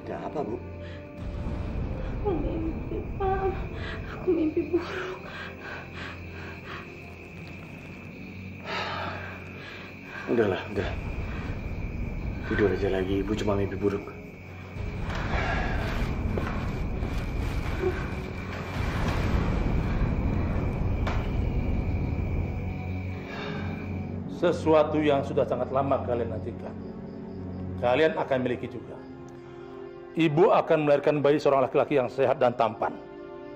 Ada apa, Bu? Aku mimpi, Pak. Aku mimpi buruk. Udahlah, udah. Tidur aja lagi, Ibu cuma mimpi buruk. Sesuatu yang sudah sangat lama kalian nantikan, kalian akan miliki juga. Ibu akan melahirkan bayi seorang laki-laki yang sehat dan tampan.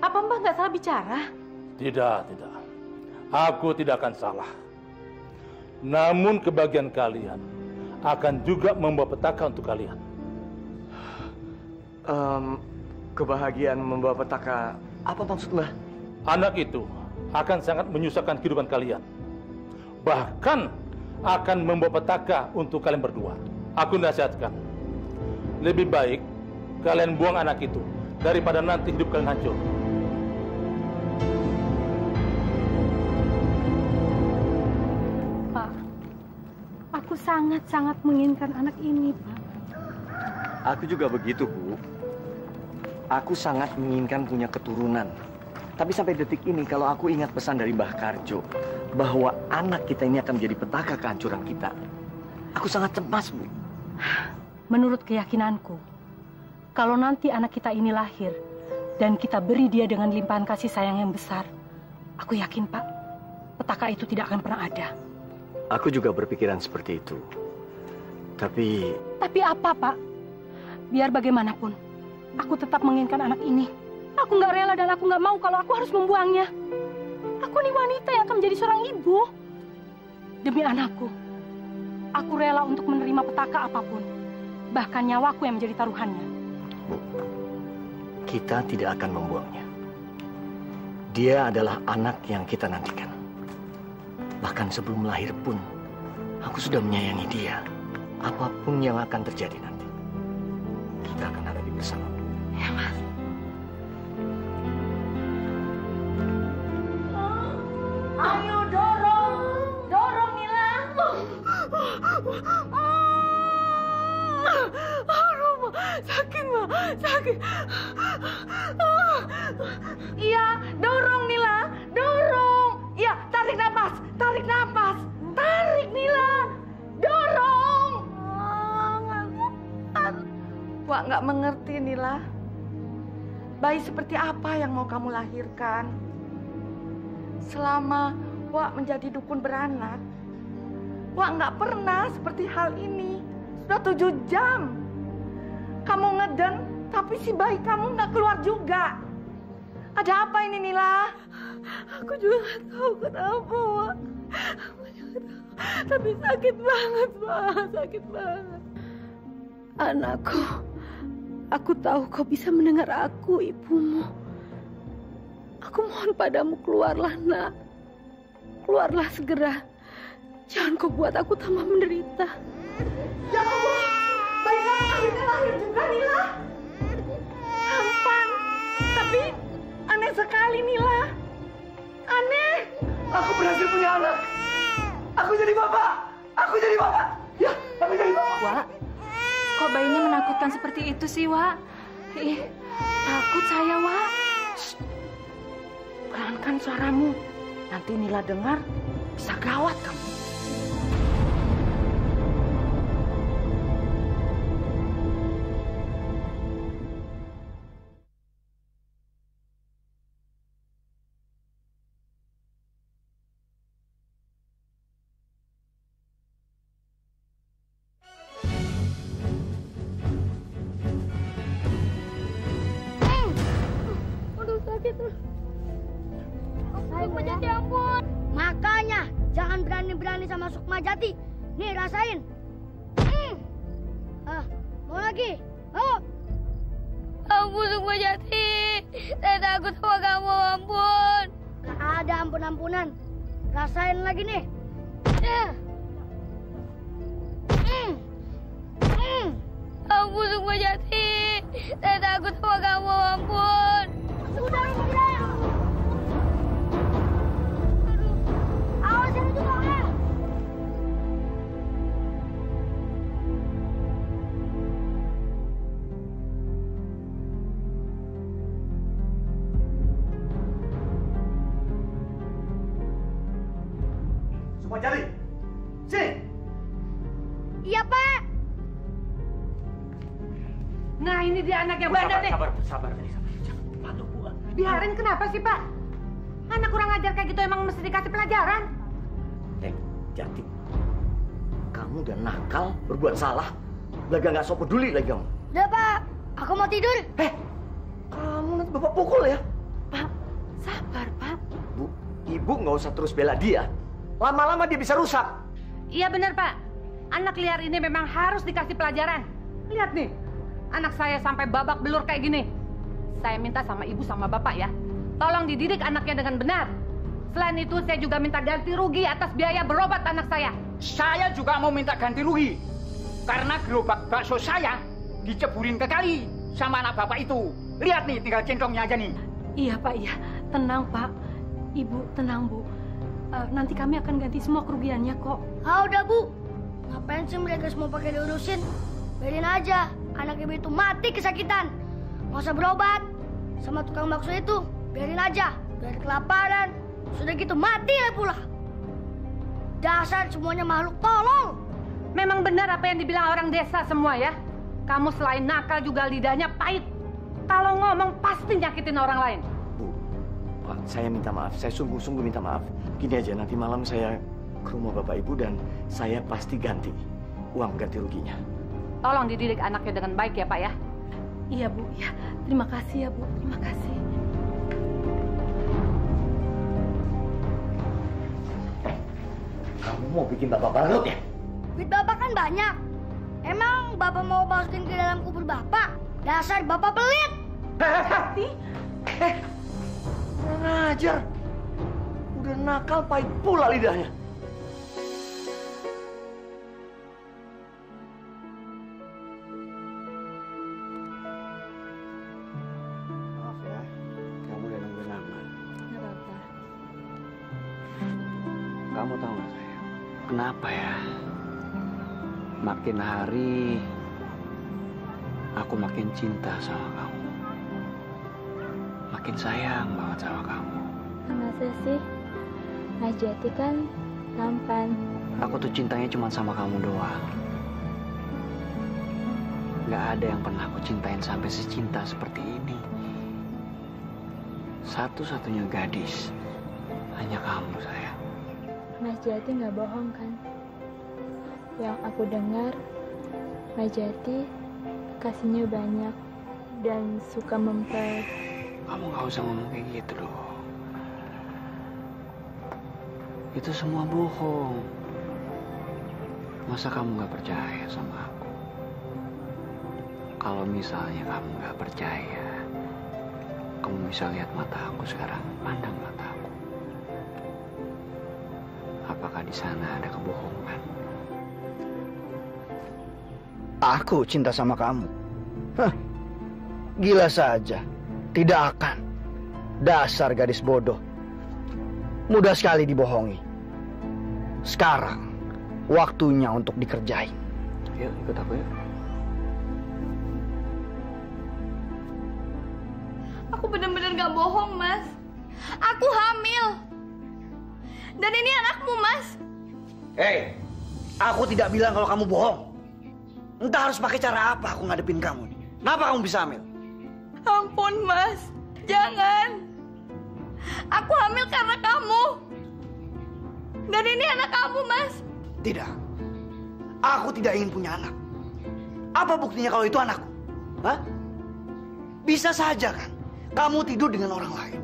Apa Mbah nggak salah bicara? Tidak. Aku tidak akan salah. Namun kebahagiaan kalian akan juga membawa petaka untuk kalian. Kebahagiaan membawa petaka, apa maksud Mbah? Anak itu akan sangat menyusahkan kehidupan kalian. Bahkan akan membawa petaka untuk kalian berdua. Aku nasihatkan, lebih baik kalian buang anak itu daripada nanti hidup kalian hancur. Pak, aku sangat-sangat menginginkan anak ini, Pak. Aku juga begitu, Bu. Aku sangat menginginkan punya keturunan. Tapi sampai detik ini, kalau aku ingat pesan dari Mbah Karjo, bahwa anak kita ini akan menjadi petaka kehancuran kita, aku sangat cemas, Bu. Menurut keyakinanku, kalau nanti anak kita ini lahir, dan kita beri dia dengan limpahan kasih sayang yang besar, aku yakin, Pak, petaka itu tidak akan pernah ada. Aku juga berpikiran seperti itu. Tapi... Tapi apa, Pak? Biar bagaimanapun, aku tetap menginginkan anak ini. Aku nggak rela dan aku nggak mau kalau aku harus membuangnya. Aku nih wanita yang akan menjadi seorang ibu. Demi anakku, aku rela untuk menerima petaka apapun. Bahkan nyawaku yang menjadi taruhannya. Bu, kita tidak akan membuangnya. Dia adalah anak yang kita nantikan. Bahkan sebelum lahir pun, aku sudah menyayangi dia. Apapun yang akan terjadi nanti, kita akan ada bersama. Ya, Mas. Ayo dorong Nila. Aduh, sakit Ma, sakit. Iya, dorong Nila, dorong. Iya, tarik napas, tarik Nila, dorong. Wak nggak mengerti Nila. Bayi seperti apa yang mau kamu lahirkan? Selama Wak menjadi dukun beranak, Wak nggak pernah seperti hal ini. Sudah 7 jam. Kamu ngeden, tapi si bayi kamu nggak keluar juga. Ada apa ini, Nila? Aku juga nggak tahu kenapa, Wak. Aku juga tahu. Tapi sakit banget, Wak. Sakit banget. Anakku, aku tahu kau bisa mendengar aku, ibumu. Aku mohon padamu, keluarlah, Nak. Keluarlah segera. Jangan kau buat aku tambah menderita. Ya Allah, bayi kamu akhirnya lahir juga, Nila. Tampan, tapi aneh sekali, Nila. Aneh. Aku berhasil punya anak. Aku jadi bapak. Ya, aku jadi bapak. Wak, kok bayinya menakutkan seperti itu sih, Wak? Ih, takut saya, Wak. Pelankan suaramu. Nanti Nila dengar, bisa gawat kamu. Aduh, sakit. Sukmajati ampun. Makanya jangan berani-berani sama Sukmajati. Nih rasain. Mau lagi? Mau? Ampun, Sukmajati. Saya takut sama kamu, ampun. Gak ada ampun-ampunan. Rasain lagi nih. ampun Sukmajati. Saya takut sama kamu, ampun. Sudah, Aduh, awas itu juga. Sukmajati, sini. Iya, Pak. Nah, ini dia anak yang bandel nih. Sabar. Jangan patok, Bu. Biarin kenapa sih, Pak? Anak kurang ajar kayak gitu emang mesti dikasih pelajaran. Jati. Kamu udah nakal, berbuat salah. Belaga nggak so peduli lagi kamu. Udah, Pak. Aku mau tidur. Kamu nanti Bapak pukul ya. Pak, sabar, Pak. Bu, Ibu nggak usah terus bela dia. Lama-lama dia bisa rusak. Iya benar, Pak. Anak liar ini memang harus dikasih pelajaran. Lihat nih, anak saya sampai babak belur kayak gini. Saya minta sama ibu sama bapak ya, tolong dididik anaknya dengan benar. Selain itu, saya juga minta ganti rugi atas biaya berobat anak saya. Saya juga mau minta ganti rugi. Karena gerobak bakso saya diceburin ke kali sama anak bapak itu. Lihat nih, tinggal centongnya aja nih. Iya, Pak, iya. Tenang, Pak. Ibu, tenang, Bu. Nanti kami akan ganti semua kerugiannya kok. Udah, Bu. Ngapain sih mereka semua pakai diurusin? Biarin aja. Anak ibu itu mati kesakitan. Nggak usah berobat. Sama tukang bakso itu, biarin aja. Biar kelaparan. Sudah gitu mati lah pula. Dasar semuanya makhluk tolol. Memang benar apa yang dibilang orang desa semua ya. Kamu selain nakal juga lidahnya pahit. Kalau ngomong pasti nyakitin orang lain. Bu, Pak, saya minta maaf. Saya sungguh-sungguh minta maaf. Gini aja, nanti malam saya ke rumah Bapak Ibu dan saya pasti ganti uang ganti ruginya. Tolong dididik anaknya dengan baik ya, Pak ya. Iya, Bu. Ya, terima kasih ya, Bu. Terima kasih. Kamu mau bikin Bapak balut ya? Duit Bapak kan banyak. Emang Bapak mau masukin ke dalam kubur Bapak? Dasar Bapak pelit. Kurang ajar. Udah nakal pahit pula lidahnya. Maaf ya, kamu udah nungguin lama. Nggak apa-apa. Kamu tahu nggak sayang, kenapa ya? Makin hari aku makin cinta sama kamu. Makin sayang banget sama kamu. Masa sih? Mas Jati kan tampan. Aku tuh cintanya cuma sama kamu doang. Gak ada yang pernah aku cintain sampai secinta seperti ini. Satu-satunya gadis hanya kamu, sayang. Mas Jati nggak bohong kan? Yang aku dengar, Mas Jati kasihnya banyak dan suka mempel. Kamu gak usah ngomong kayak gitu dong. Itu semua bohong. Masa kamu gak percaya sama aku? Kalau misalnya kamu gak percaya, kamu bisa lihat mata aku sekarang, pandang mata aku. Apakah di sana ada kebohongan? Aku cinta sama kamu. Hah, gila saja. Tidak akan. Dasar gadis bodoh. Mudah sekali dibohongi. Sekarang, waktunya untuk dikerjain. Yuk, ikut aku yuk. Aku benar-benar gak bohong, Mas. Aku hamil. Dan ini anakmu, Mas. Hei, aku tidak bilang kalau kamu bohong. Entah harus pakai cara apa aku ngadepin kamu. Kenapa kamu bisa hamil? Ampun, Mas. Jangan. Aku hamil karena kamu. Dan ini anak kamu, Mas. Tidak. Aku tidak ingin punya anak. Apa buktinya kalau itu anakku? Hah? Bisa saja kan? Kamu tidur dengan orang lain.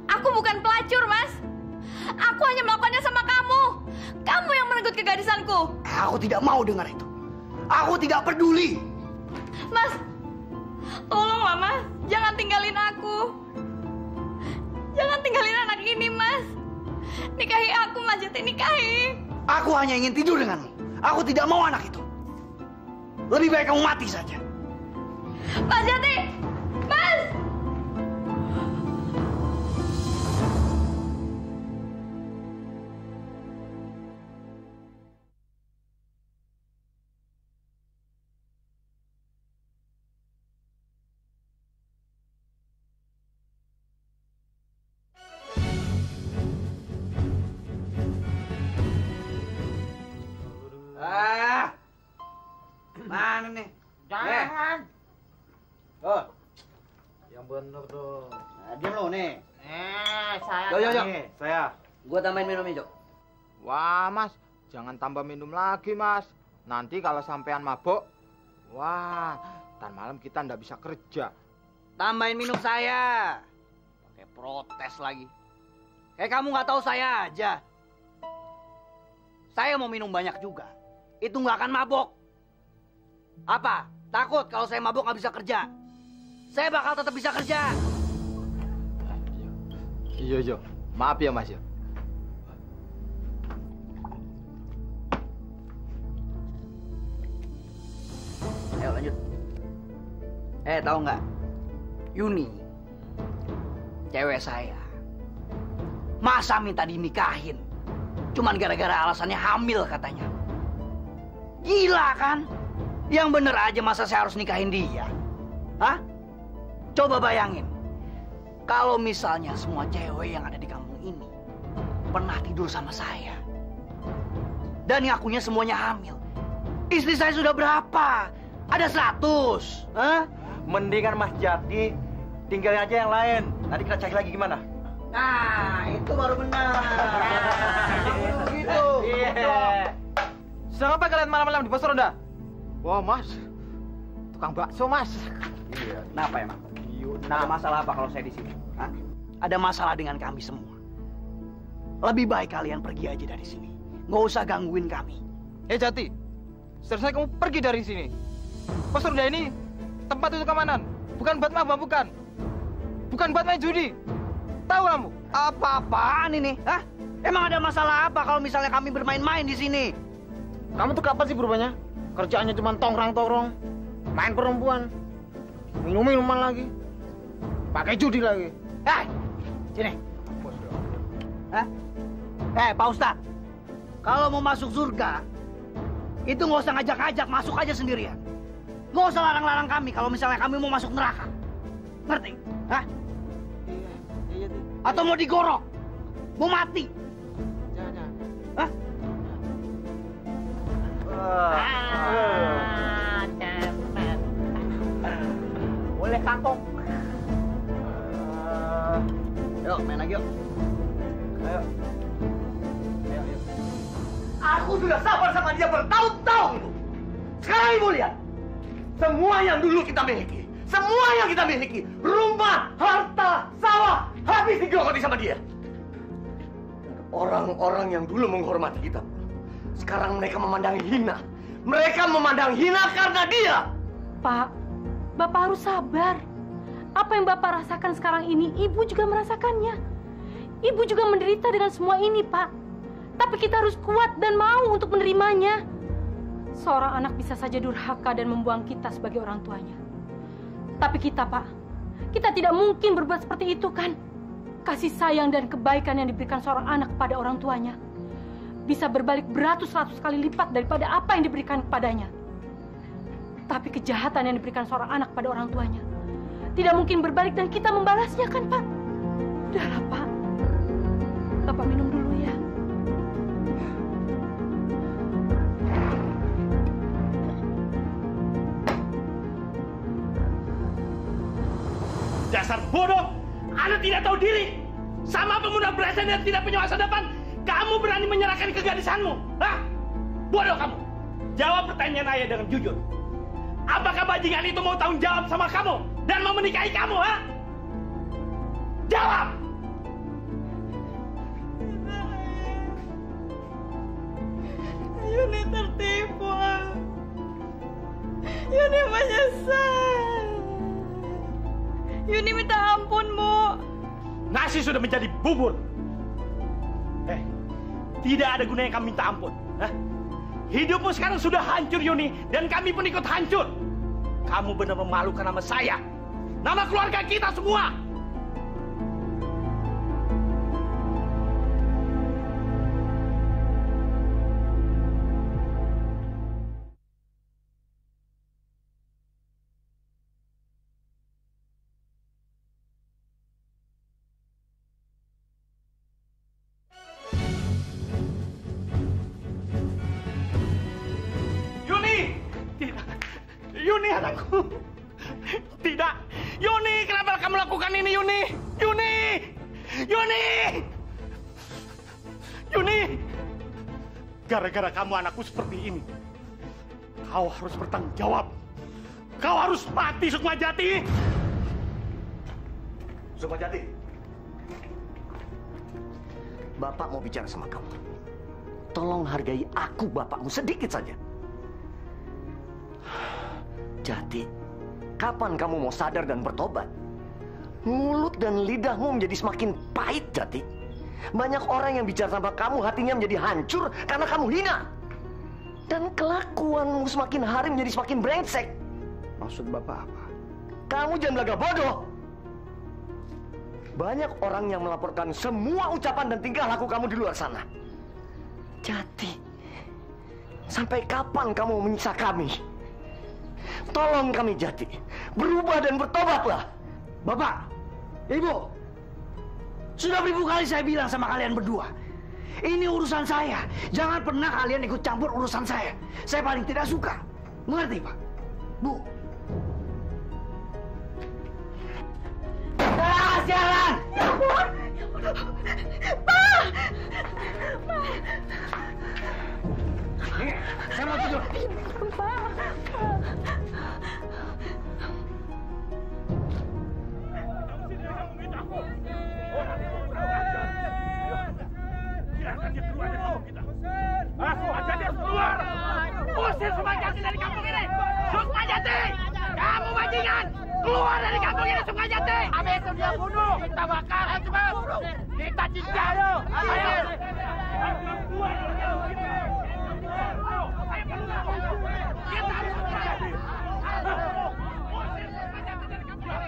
Aku bukan pelacur, Mas. Aku hanya melakukannya sama kamu. Kamu yang merenggut kegadisanku. Aku tidak mau dengar itu. Aku tidak peduli. Mas, tolonglah, Mas. Jangan tinggalin aku. Jangan tinggalin anak ini, Mas. Nikahi aku, Mas Jati nikahi. Aku hanya ingin tidur denganmu. Aku tidak mau anak itu. Lebih baik kamu mati saja. Mas Jati! Mas! Mana nih? Jangan. Oh, Yang bener dong. nah, diam lo nih. Saya. Yo. Saya. Gua tambahin minumnya, Jok. Wah, Mas, jangan tambah minum lagi, Mas. Nanti kalau sampean mabok, wah, ntar malam kita ndak bisa kerja. Tambahin minum saya. Pakai protes lagi. Kamu nggak tahu saya aja. Saya mau minum banyak juga. Itu nggak akan mabok. Apa? Takut kalau saya mabok nggak bisa kerja? Saya bakal tetap bisa kerja. Iya. Maaf ya, Mas. Ayo lanjut. Tahu nggak? Yuni, cewek saya. Masa minta dinikahin? Cuman gara-gara alasannya hamil katanya. Gila kan? Yang bener aja masa saya harus nikahin dia? Hah? Coba bayangin. Kalau misalnya semua cewek yang ada di kampung ini pernah tidur sama saya. Dan ngakunya semuanya hamil. Istri saya sudah berapa? Ada 100. Hah? Mendingan Mas Jati tinggalin aja yang lain. Nanti kita cari lagi gimana? Nah, itu baru benar. Gitu. Iya. Sedang apa kalian malam-malam di pos ronda? Wah, Mas, tukang bakso, Mas. Iya. Kenapa emang? Nah, masalah apa kalau saya di sini? Hah? Ada masalah dengan kami semua. Lebih baik kalian pergi aja dari sini. Nggak usah gangguin kami. Jati, selesai kamu pergi dari sini. Pos ronda ini tempat untuk keamanan, bukan buat mabuk, bukan. Bukan buat main judi. Tahu kamu? Apa-apaan ini? Hah? Emang ada masalah apa kalau misalnya kami bermain-main di sini? Kamu tuh kapan sih berubahnya? Kerjaannya cuma tongkrong-tongkrong, main perempuan, minum-minuman lagi, pakai judi lagi. Sini. Hah? Pak Ustadz, kalau mau masuk surga, itu nggak usah ngajak-ngajak, masuk aja sendirian. Nggak usah larang-larang kami kalau misalnya kami mau masuk neraka. Ngerti? Hah? Iya. Atau mau digorok? Mau mati? Jangan. Hah? Boleh kantong. Yuk, main lagi yuk. Ayo. Aku sudah sabar sama dia bertahun-tahun itu. Sekarang ibu lihat. Semua yang dulu kita miliki. Semua yang kita miliki. Rumah, harta, sawah. Habis digerogoti sama dia. Orang-orang yang dulu menghormati kita. Sekarang mereka memandang hina. Mereka memandang hina karena dia. Pak, Bapak harus sabar. Apa yang Bapak rasakan sekarang ini, Ibu juga merasakannya. Ibu juga menderita dengan semua ini, Pak. Tapi kita harus kuat dan mau untuk menerimanya. Seorang anak bisa saja durhaka dan membuang kita sebagai orang tuanya. Tapi kita, Pak, kita tidak mungkin berbuat seperti itu, kan? Kasih sayang dan kebaikan yang diberikan seorang anak kepada orang tuanya bisa berbalik beratus-ratus kali lipat daripada apa yang diberikan kepadanya. Tapi kejahatan yang diberikan seorang anak pada orang tuanya tidak mungkin berbalik dan kita membalasnya, kan, Pak? Udahlah, Pak. Bapak minum dulu ya. Dasar bodoh! Anda tidak tahu diri! Sama pemuda belasan yang tidak punya masa depan, kamu berani menyerahkan kegadisanmu? Hah? Bodoh kamu! Jawab pertanyaan ayah dengan jujur. Apakah bajingan itu mau tanggung jawab sama kamu dan mau menikahi kamu, ha? Jawab! Yuni tertipu. Yuni menyesal. Yuni minta ampun, Bu. Nasi sudah menjadi bubur. Tidak ada gunanya kami minta ampun. Hah? Hidupmu sekarang sudah hancur, Yuni, dan kami pun ikut hancur. Kamu benar memalukan nama saya, nama keluarga kita semua. Yuni, anakku. Tidak. Yuni, kenapa kamu lakukan ini, Yuni? Yuni! Yuni! Yuni! Gara-gara kamu anakku seperti ini. Kau harus bertanggung jawab. Kau harus mati, Sukmajati. Sukmajati. Bapak mau bicara sama kamu. Tolong hargai aku, bapakmu, sedikit saja. Jati, kapan kamu mau sadar dan bertobat? Mulut dan lidahmu menjadi semakin pahit, Jati. Banyak orang yang bicara sama kamu, hatinya menjadi hancur karena kamu hina. Dan kelakuanmu semakin hari menjadi semakin brengsek. Maksud Bapak apa? Kamu jangan belaga bodoh. Banyak orang yang melaporkan semua ucapan dan tingkah laku kamu di luar sana. Jati, sampai kapan kamu menyiksa kami? Tolong kami, Jati. Berubah dan bertobatlah. Bapak, Ibu, sudah beribu kali saya bilang sama kalian berdua. Ini urusan saya. Jangan pernah kalian ikut campur urusan saya. Saya paling tidak suka. Mengerti, Pak? Bu. Jalan! Ya ampun! Pak! Saya mau tidur. Pak! Sukmajati harus keluar. Usir Sukmajati dari kampung ini. Sukmajati, kamu bajingan. Keluar dari kampung ini, Sukmajati. Habis itu dia bunuh. Kita bakar. Ayo cepat. Kita cincang. Ayo. Kita harus Sukmajati. Usir Sukmajati dari kampung ini.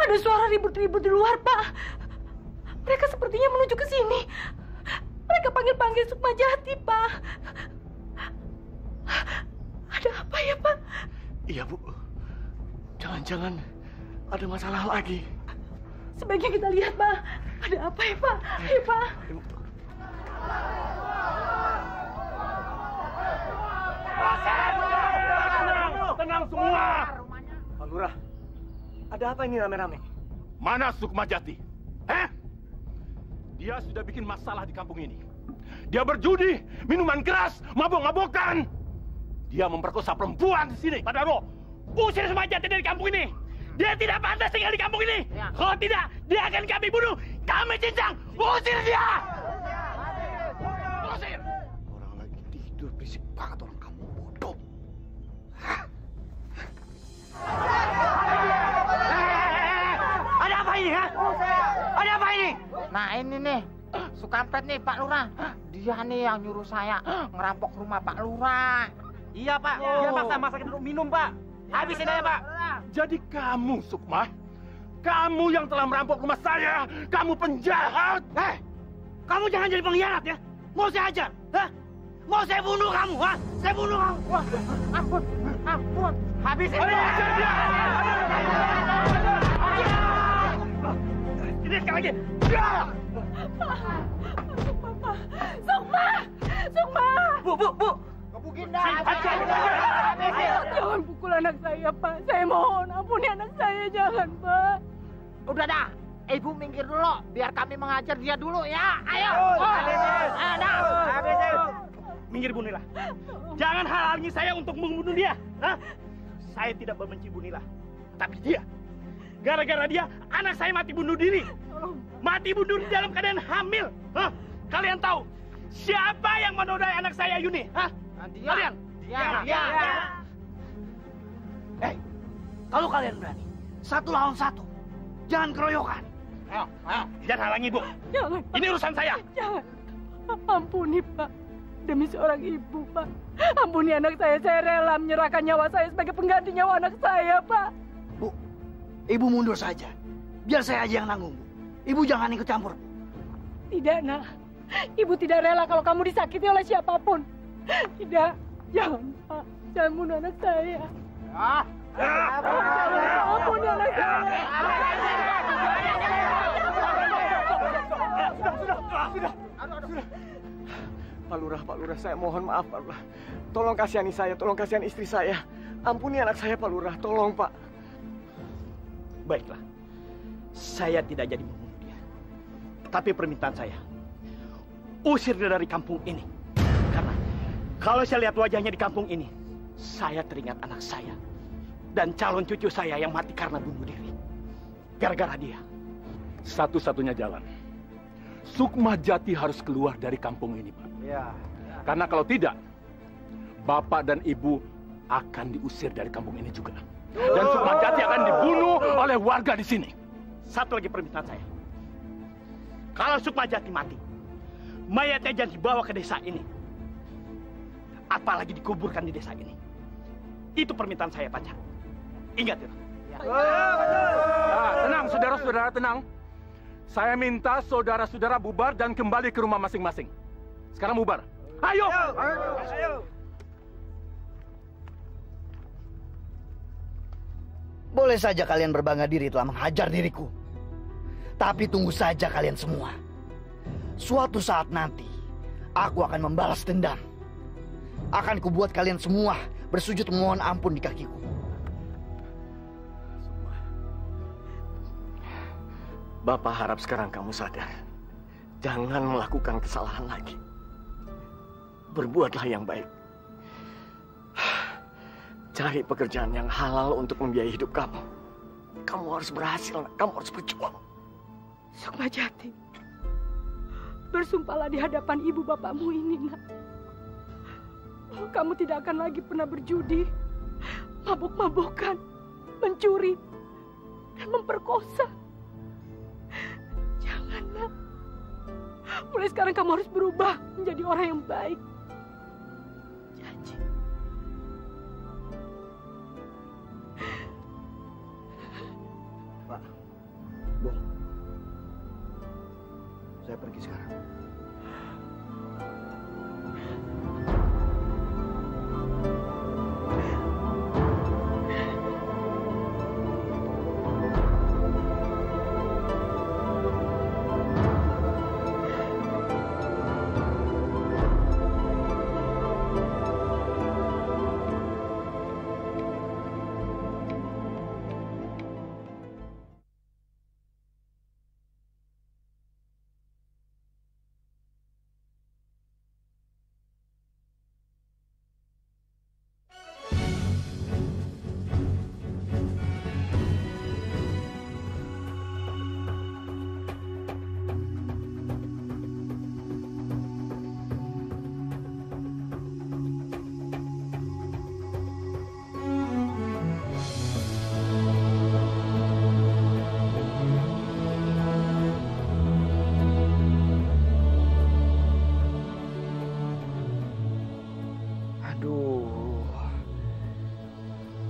Ada suara ribut-ribut di luar, Pak. Mereka sepertinya menuju ke sini. Mereka panggil-panggil Sukmajati, Pak. Ada apa ya, Pak? Iya, Bu. Jangan-jangan ada masalah lagi. Sebaiknya kita lihat, Pak. Ada apa ya, Pak? Ayo, Pak. Tenang semua. Pak Lurah, ada apa ini rame-rame? Mana Sukmajati? Dia sudah bikin masalah di kampung ini. Dia berjudi, minuman keras, mabok-mabokan. Dia memperkosa perempuan di sini. Pada roh, usir Sukmajati dari kampung ini. Dia tidak pantas tinggal di kampung ini. Ya. Kalau tidak, dia akan kami bunuh. Kami cincang. Usir dia. Usir. Orang lagi tidur, berisik banget orang kamu bodoh. Ada apa ini, ha? Ada apa ini? Nah ini nih, Sukampret nih Pak Lurah. Dia nih yang nyuruh saya ngerampok rumah Pak Lurah. Iya Pak, dia paksa masakin untuk minum Pak. Habisin aja Pak. Jadi kamu Sukma, kamu yang telah merampok rumah saya. Kamu penjahat. Kamu jangan jadi pengkhianat ya. Mau saya ajar, mau saya bunuh kamu, Saya bunuh kamu. Wah, ampun. Habisin dia. Ini sekali lagi. Papa, Sukma. Bu. Gebukin dah. Jangan pukul anak saya, Pak. Saya mohon, ampuni anak saya, jangan, Pak. Udah dah, Ibu minggir dulu, biar kami mengajar dia dulu ya. Ayo. Minggir Bu Nila. Jangan halangi saya untuk membunuh dia. Saya tidak membenci Bu Nila, tapi dia. Gara-gara dia, anak saya mati bunuh diri. Mati bunuh diri dalam keadaan hamil. Kalian tahu siapa yang menodai anak saya Yuni? Dia. Kalian? Dia. Kalau kalian berani, 1 lawan 1. Jangan keroyokan. Jangan halangi, Bu. Jangan. Ini urusan saya. Jangan. Ampuni, Pak. Demi seorang ibu, Pak. Ampuni anak saya. Saya rela menyerahkan nyawa saya sebagai pengganti nyawa anak saya, Pak. Bu, Ibu mundur saja. Biar saya aja yang nanggung, Bu. Ibu jangan ikut campur. Tidak, Nak. Ibu tidak rela kalau kamu disakiti oleh siapapun. Tidak. Jangan, Pak. Jangan bunuh anak saya. Ampuni anak saya. Sudah. Pak Lurah, saya mohon maaf, Pak Lurah. Tolong kasihani saya, tolong kasihani istri saya. Ampuni anak saya, Pak Lurah. Tolong, Pak. Baiklah. Saya tidak jadi membunuh dia. Tapi permintaan saya, usir dia dari kampung ini. Karena kalau saya lihat wajahnya di kampung ini, saya teringat anak saya dan calon cucu saya yang mati karena bunuh diri. Gara-gara dia. Satu-satunya jalan. Sukmajati harus keluar dari kampung ini, Pak. Ya. Karena kalau tidak, Bapak dan Ibu akan diusir dari kampung ini juga. Dan Sukmajati akan dibunuh oleh warga di sini. Satu lagi permintaan saya. Kalau Sukmajati mati, mayatnya jangan dibawa ke desa ini. Apalagi dikuburkan di desa ini. Itu permintaan saya, Pak Cak. Ingat itu. Tenang, saudara-saudara, tenang. Saya minta saudara-saudara bubar dan kembali ke rumah masing-masing. Sekarang bubar. Ayo! Boleh saja kalian berbangga diri telah menghajar diriku. Tapi tunggu saja kalian semua. Suatu saat nanti, aku akan membalas dendam. Akan kubuat kalian semua bersujud memohon ampun di kakiku. Bapak harap sekarang kamu sadar. Jangan melakukan kesalahan lagi. Berbuatlah yang baik. Cari pekerjaan yang halal untuk membiayai hidup kamu. Kamu harus berhasil, kamu harus berjuang. Sukmajati, bersumpahlah di hadapan ibu bapakmu ini, Nak. Kamu tidak akan lagi pernah berjudi, mabuk-mabukan, mencuri, dan memperkosa. Jangan, Nak. Mulai sekarang kamu harus berubah menjadi orang yang baik. Janji. Pak, Bu, saya pergi sekarang.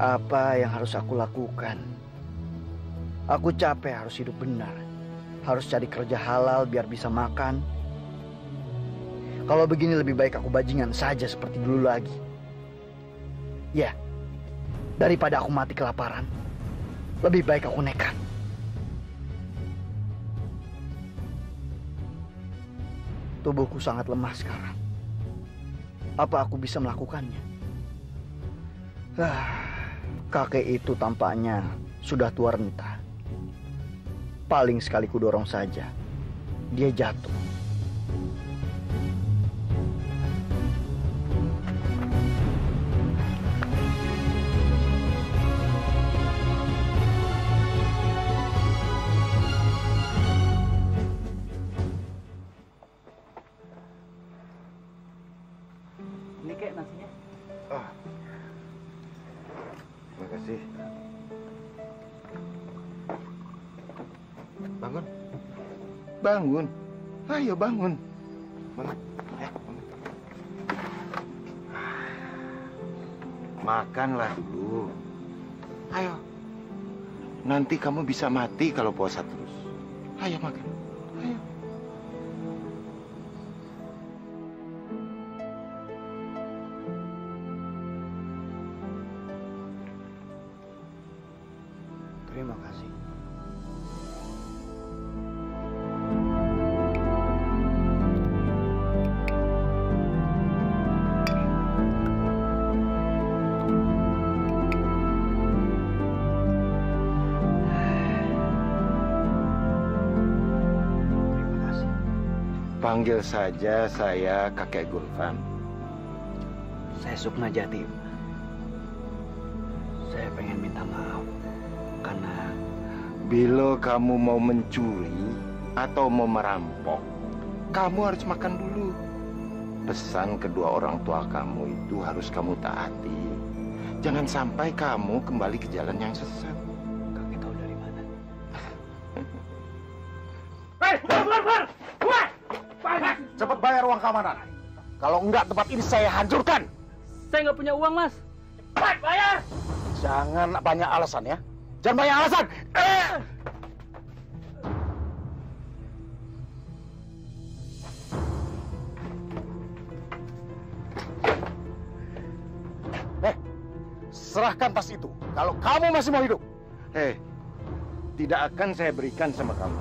Apa yang harus aku lakukan? Aku capek harus hidup benar. Harus cari kerja halal biar bisa makan. Kalau begini lebih baik aku bajingan saja seperti dulu lagi. Ya, daripada aku mati kelaparan. Lebih baik aku nekat. Tubuhku sangat lemah sekarang. Apa aku bisa melakukannya? Kakek itu tampaknya sudah tua renta. Paling sekali ku dorong saja, dia jatuh. Ini kayak nasinya. Terima kasih. Bangun. Bangun. Ayo bangun. Bangun. Ya, bangun. Makanlah dulu. Ayo. Nanti kamu bisa mati kalau puasa terus. Ayo makan. Ayo. Terima kasih. Panggil saja saya Kakek Gulvan. Saya Sukma Jati. Saya pengen minta maaf karena bila kamu mau mencuri atau mau merampok, kamu harus makan dulu. Pesan kedua orang tua kamu itu harus kamu taati. Jangan sampai kamu kembali ke jalan yang sesat. Kakek tahu dari mana? Hei, keluar! Cepat bayar uang keamanan. Kalau enggak, tempat ini saya hancurkan. Saya nggak punya uang, Mas. Cepat bayar! Jangan banyak alasan ya. Jangan banyak alasan. Serahkan tas itu. Kalau kamu masih mau hidup. Tidak akan saya berikan sama kamu.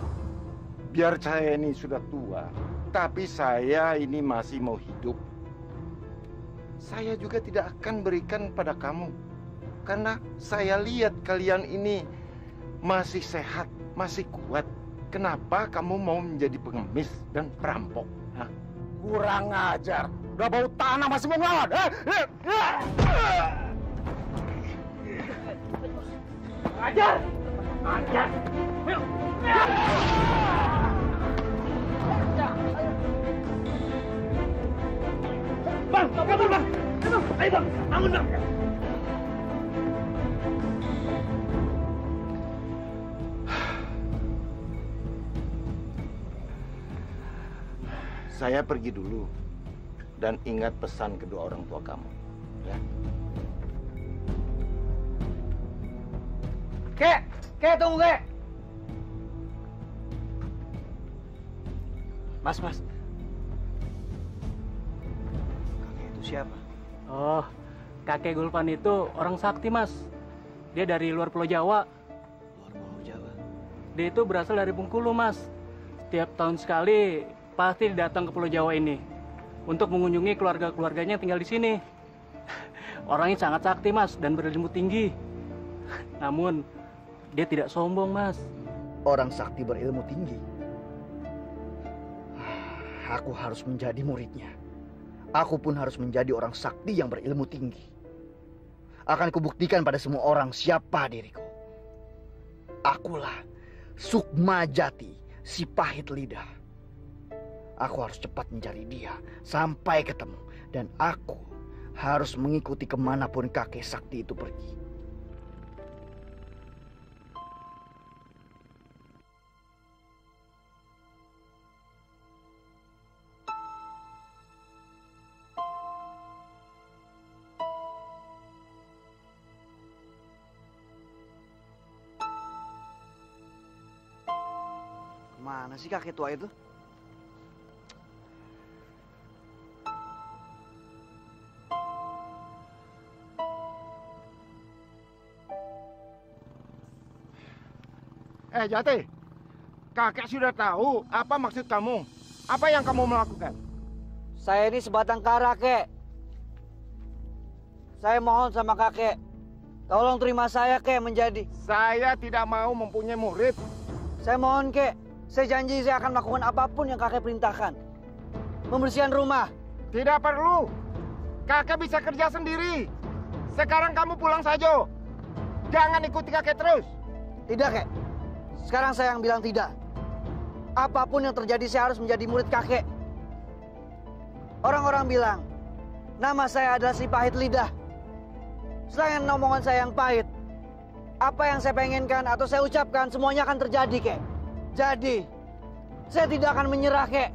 Biar saya ini sudah tua, tapi saya ini masih mau hidup. Saya juga tidak akan berikan pada kamu. Karena saya lihat kalian ini masih sehat, masih kuat. Kenapa kamu mau menjadi pengemis dan perampok? Hah? Kurang ajar. Udah bau tanah masih mau ngelawan. Ajar! Ajar! Bang, kabur bang! Ayo bang, bangun bang! Saya pergi dulu dan ingat pesan kedua orang tua kamu, ya. Kek, tunggu Kek. Mas. Kakek itu siapa? Oh, kakek Gulvan itu orang sakti, Mas. Dia dari luar Pulau Jawa. Luar Pulau Jawa? Dia itu berasal dari Bengkulu, Mas. Setiap tahun sekali pasti datang ke Pulau Jawa ini untuk mengunjungi keluarga-keluarganya yang tinggal di sini. Orangnya sangat sakti, Mas, dan berilmu tinggi. Namun, dia tidak sombong, Mas. Orang sakti berilmu tinggi. Aku harus menjadi muridnya. Aku pun harus menjadi orang sakti yang berilmu tinggi. Akan kubuktikan pada semua orang siapa diriku. Akulah Sukma Jati, si pahit lidah. Aku harus cepat mencari dia sampai ketemu. Dan aku harus mengikuti kemanapun kakek sakti itu pergi. Mana sih kakek tua itu? Jati, kakek sudah tahu apa maksud kamu. Apa yang kamu melakukan? Saya ini sebatang kara, Kek. Saya mohon sama kakek, tolong terima saya, Kek, menjadi. Saya tidak mau mempunyai murid. Saya mohon, Kek. Saya janji saya akan melakukan apapun yang kakek perintahkan. Membersihkan rumah. Tidak perlu. Kakek bisa kerja sendiri. Sekarang kamu pulang saja. Jangan ikuti kakek terus. Tidak, Kek. Sekarang saya yang bilang tidak. Apapun yang terjadi saya harus menjadi murid kakek. Orang-orang bilang, nama saya adalah si pahit lidah. Selain omongan saya yang pahit, apa yang saya pengenkan atau saya ucapkan semuanya akan terjadi, Kek. Jadi, Saya tidak akan menyerah, kek.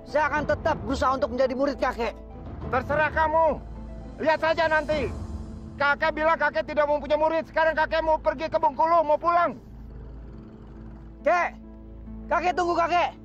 Saya akan tetap berusaha untuk menjadi murid kakek. Terserah kamu. Lihat saja nanti. Kakek bilang kakek tidak mau punya murid. Sekarang kakek mau pergi ke Bengkulu, mau pulang. Kek, kakek tunggu kakek.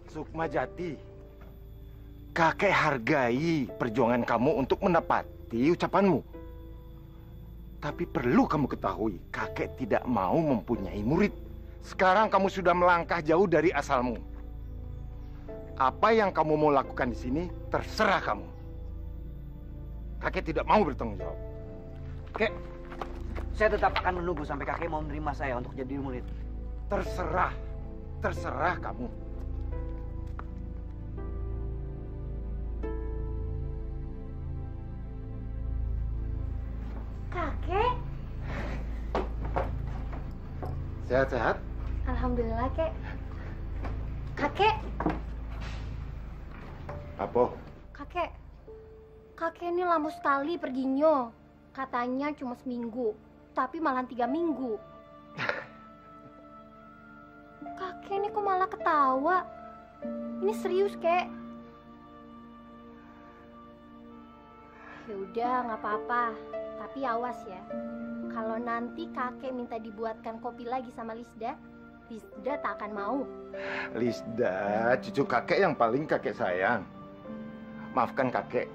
Sukmajati, kakek hargai perjuangan kamu untuk menepati ucapanmu. Tapi perlu kamu ketahui, kakek tidak mau mempunyai murid. Sekarang kamu sudah melangkah jauh dari asalmu. Apa yang kamu mau lakukan di sini, terserah kamu. Kakek tidak mau bertanggung jawab. Kek, saya tetap akan menunggu sampai kakek mau menerima saya untuk jadi murid. Terserah, terserah kamu. Kakek. Sehat-sehat? Alhamdulillah, Kek. Kakek. Apa? Kakek ini lama sekali perginya. Katanya cuma seminggu, tapi malah 3 minggu. Kakek ini kok malah ketawa? Ini serius, Kek. Ya udah, nggak apa-apa. Tapi awas ya. Kalau nanti kakek minta dibuatkan kopi lagi sama Lisda, Lisda tak akan mau. Lisda, cucu kakek yang paling kakek sayang. Maafkan kakek.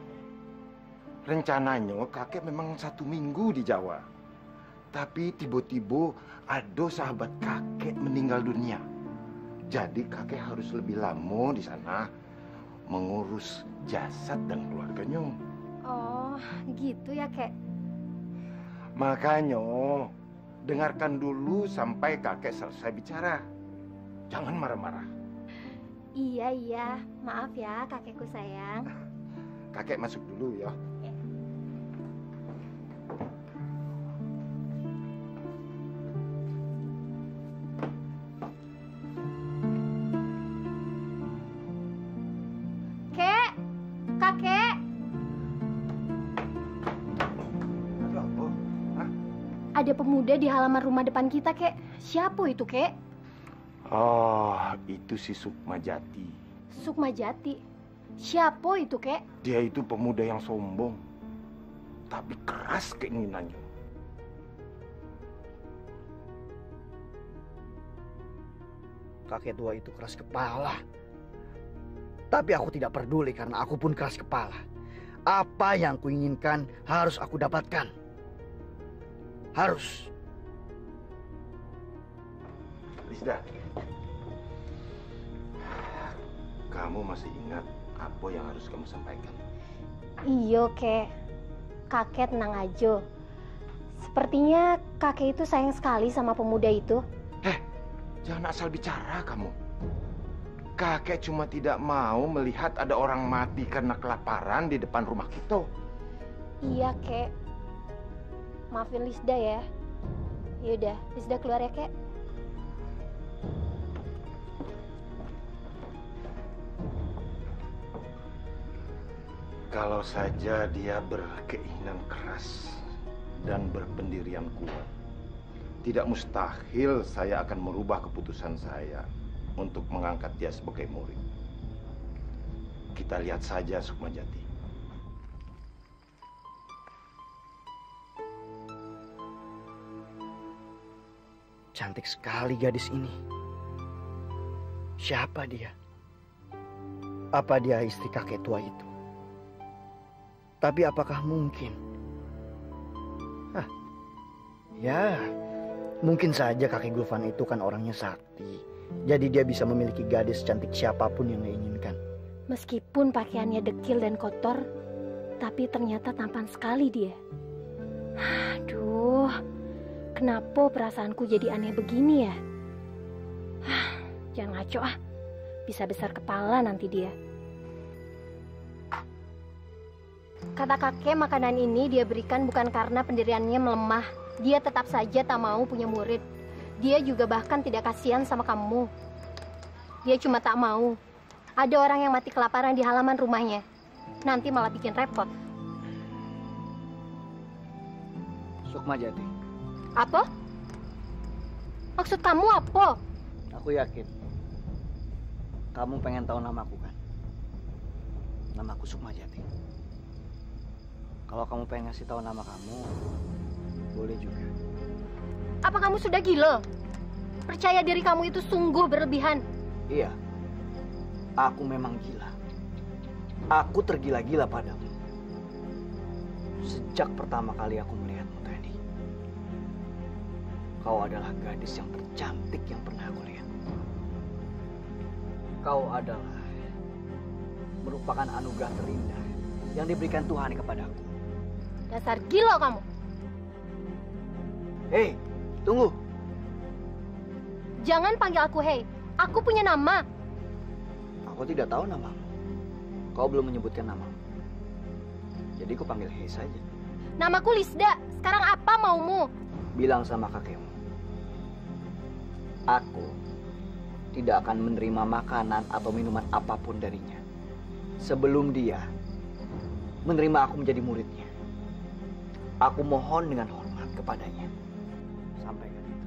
Rencananya kakek memang 1 minggu di Jawa. Tapi tiba-tiba ada sahabat kakek meninggal dunia. Jadi kakek harus lebih lama di sana mengurus jasad dan keluarganya. Oh, gitu ya, Kek. Makanya, dengarkan dulu sampai kakek selesai bicara. Jangan marah-marah. Iya. Maaf ya, kakekku sayang. Kakek masuk dulu ya. Kakek. Ada pemuda di halaman rumah depan kita, Kek. Siapa itu, Kek? Oh, itu si Sukmajati. Sukmajati? Siapa itu, Kek? Dia itu pemuda yang sombong, tapi keras keinginannya. Kakek tua itu keras kepala. Tapi aku tidak peduli karena aku pun keras kepala. Apa yang kuinginkan harus aku dapatkan. Harus. Lisda, kamu masih ingat apa yang harus kamu sampaikan? Iya, Kek. Kakek tenang aja. Sepertinya kakek itu sayang sekali sama pemuda itu. Jangan asal bicara kamu. Kakek cuma tidak mau melihat ada orang mati karena kelaparan di depan rumah kita. Iya, Kek. Maafin Lisda ya. Yaudah, Lisda keluar ya, Kek. Kalau saja dia berkeinginan keras dan berpendirian kuat, tidak mustahil saya akan merubah keputusan saya untuk mengangkat dia sebagai murid. Kita lihat saja Sukmajati. Cantik sekali gadis ini. Siapa dia? Apa dia istri kakek tua itu? Tapi apakah mungkin? Ya, mungkin saja kakek Gulvan itu kan orangnya sakti. Jadi dia bisa memiliki gadis cantik siapapun yang dia inginkan. Meskipun pakaiannya dekil dan kotor, tapi ternyata tampan sekali dia. Aduh, kenapa perasaanku jadi aneh begini ya? Jangan ngaco ah, bisa besar kepala nanti dia. Kata kakek, makanan ini dia berikan bukan karena pendiriannya melemah. Dia tetap saja tak mau punya murid. Dia juga bahkan tidak kasihan sama kamu. Dia cuma tak mau ada orang yang mati kelaparan di halaman rumahnya. Nanti malah bikin repot. Sukmajati. Apa? Maksud kamu apa? Aku yakin kamu pengen tahu namaku kan? Namaku Sukmajati. Kalau kamu pengen ngasih tahu nama kamu, boleh juga. Apa kamu sudah gila? Percaya diri kamu itu sungguh berlebihan. Iya, aku memang gila. Aku tergila-gila padamu. Sejak pertama kali aku melihatmu tadi. Kau adalah gadis yang tercantik yang pernah aku lihat. Kau adalah merupakan anugerah terindah yang diberikan Tuhan kepadaku. Dasar gila kamu. Hei, tunggu. Jangan panggil aku hei. Aku punya nama. Aku tidak tahu namamu. Kau belum menyebutkan namamu. Jadi ku panggil hei saja. Namaku Lisda. Sekarang apa maumu? Bilang sama kakekmu. Aku tidak akan menerima makanan atau minuman apapun darinya sebelum dia menerima aku menjadi muridnya. Aku mohon dengan hormat kepadanya. Sampaikan itu.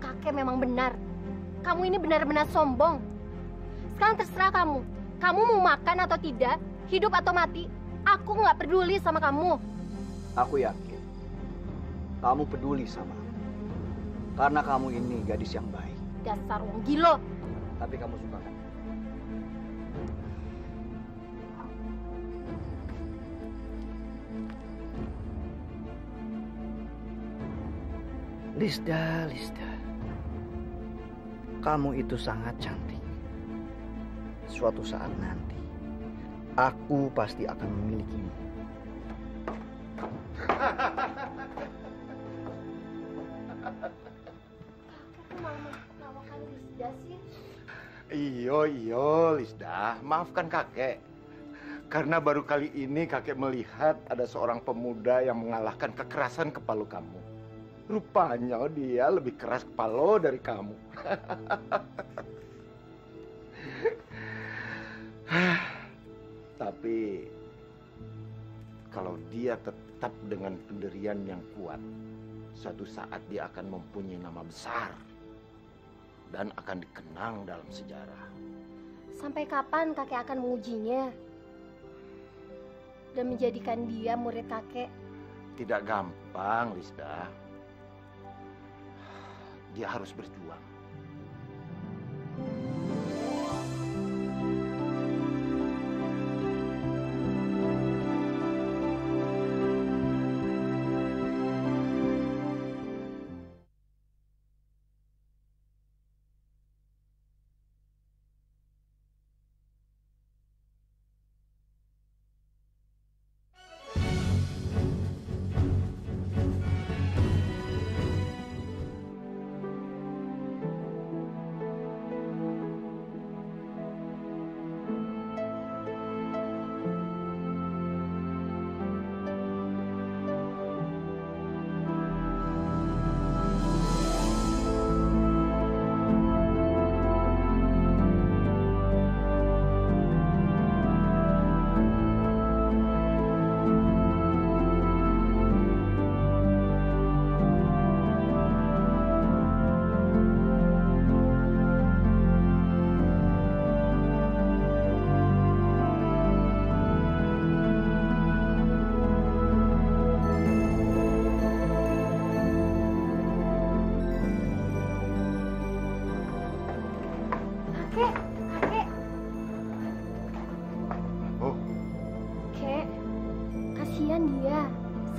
Kakek memang benar. Kamu ini benar-benar sombong. Sekarang terserah kamu. Kamu mau makan atau tidak, hidup atau mati, aku nggak peduli sama kamu. Aku yakin kamu peduli sama aku. Karena kamu ini gadis yang baik. Dasar wong gila. Tapi kamu suka kan? Lisda, Lisda. Kamu itu sangat cantik. Suatu saat nanti, aku pasti akan memilikimu. Iyo, Lisda. Maafkan kakek. Karena baru kali ini kakek melihat ada seorang pemuda yang mengalahkan kekerasan kepala kamu. Rupanya dia lebih keras kepala dari kamu. Tapi kalau dia tetap dengan pendirian yang kuat, suatu saat dia akan mempunyai nama besar dan akan dikenang dalam sejarah. Sampai kapan kakek akan mengujinya dan menjadikan dia murid kakek? Tidak gampang, Lisda. Dia harus berjuang.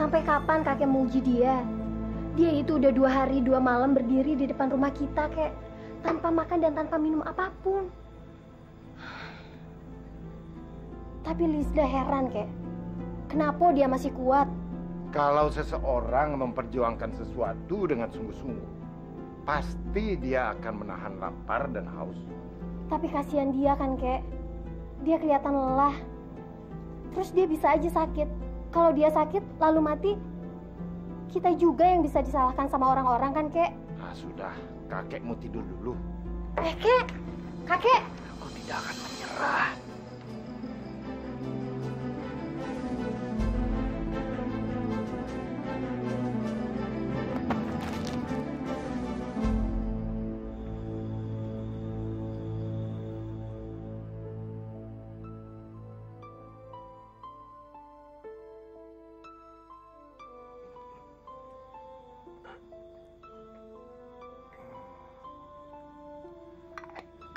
Sampai kapan kakek memuji dia? Dia itu udah 2 hari 2 malam berdiri di depan rumah kita, kek. tanpa makan dan tanpa minum apapun. Tapi Lisda heran, Kek. Kenapa dia masih kuat? Kalau seseorang memperjuangkan sesuatu dengan sungguh-sungguh, pasti dia akan menahan lapar dan haus. Tapi kasihan dia kan, Kek. Dia kelihatan lelah. Terus dia bisa aja sakit. Kalau dia sakit lalu mati, kita juga yang bisa disalahkan sama orang-orang kan, Kek? Ah, sudah. Kakek mau tidur dulu. Kek! Kakek! Aku tidak akan menyerah.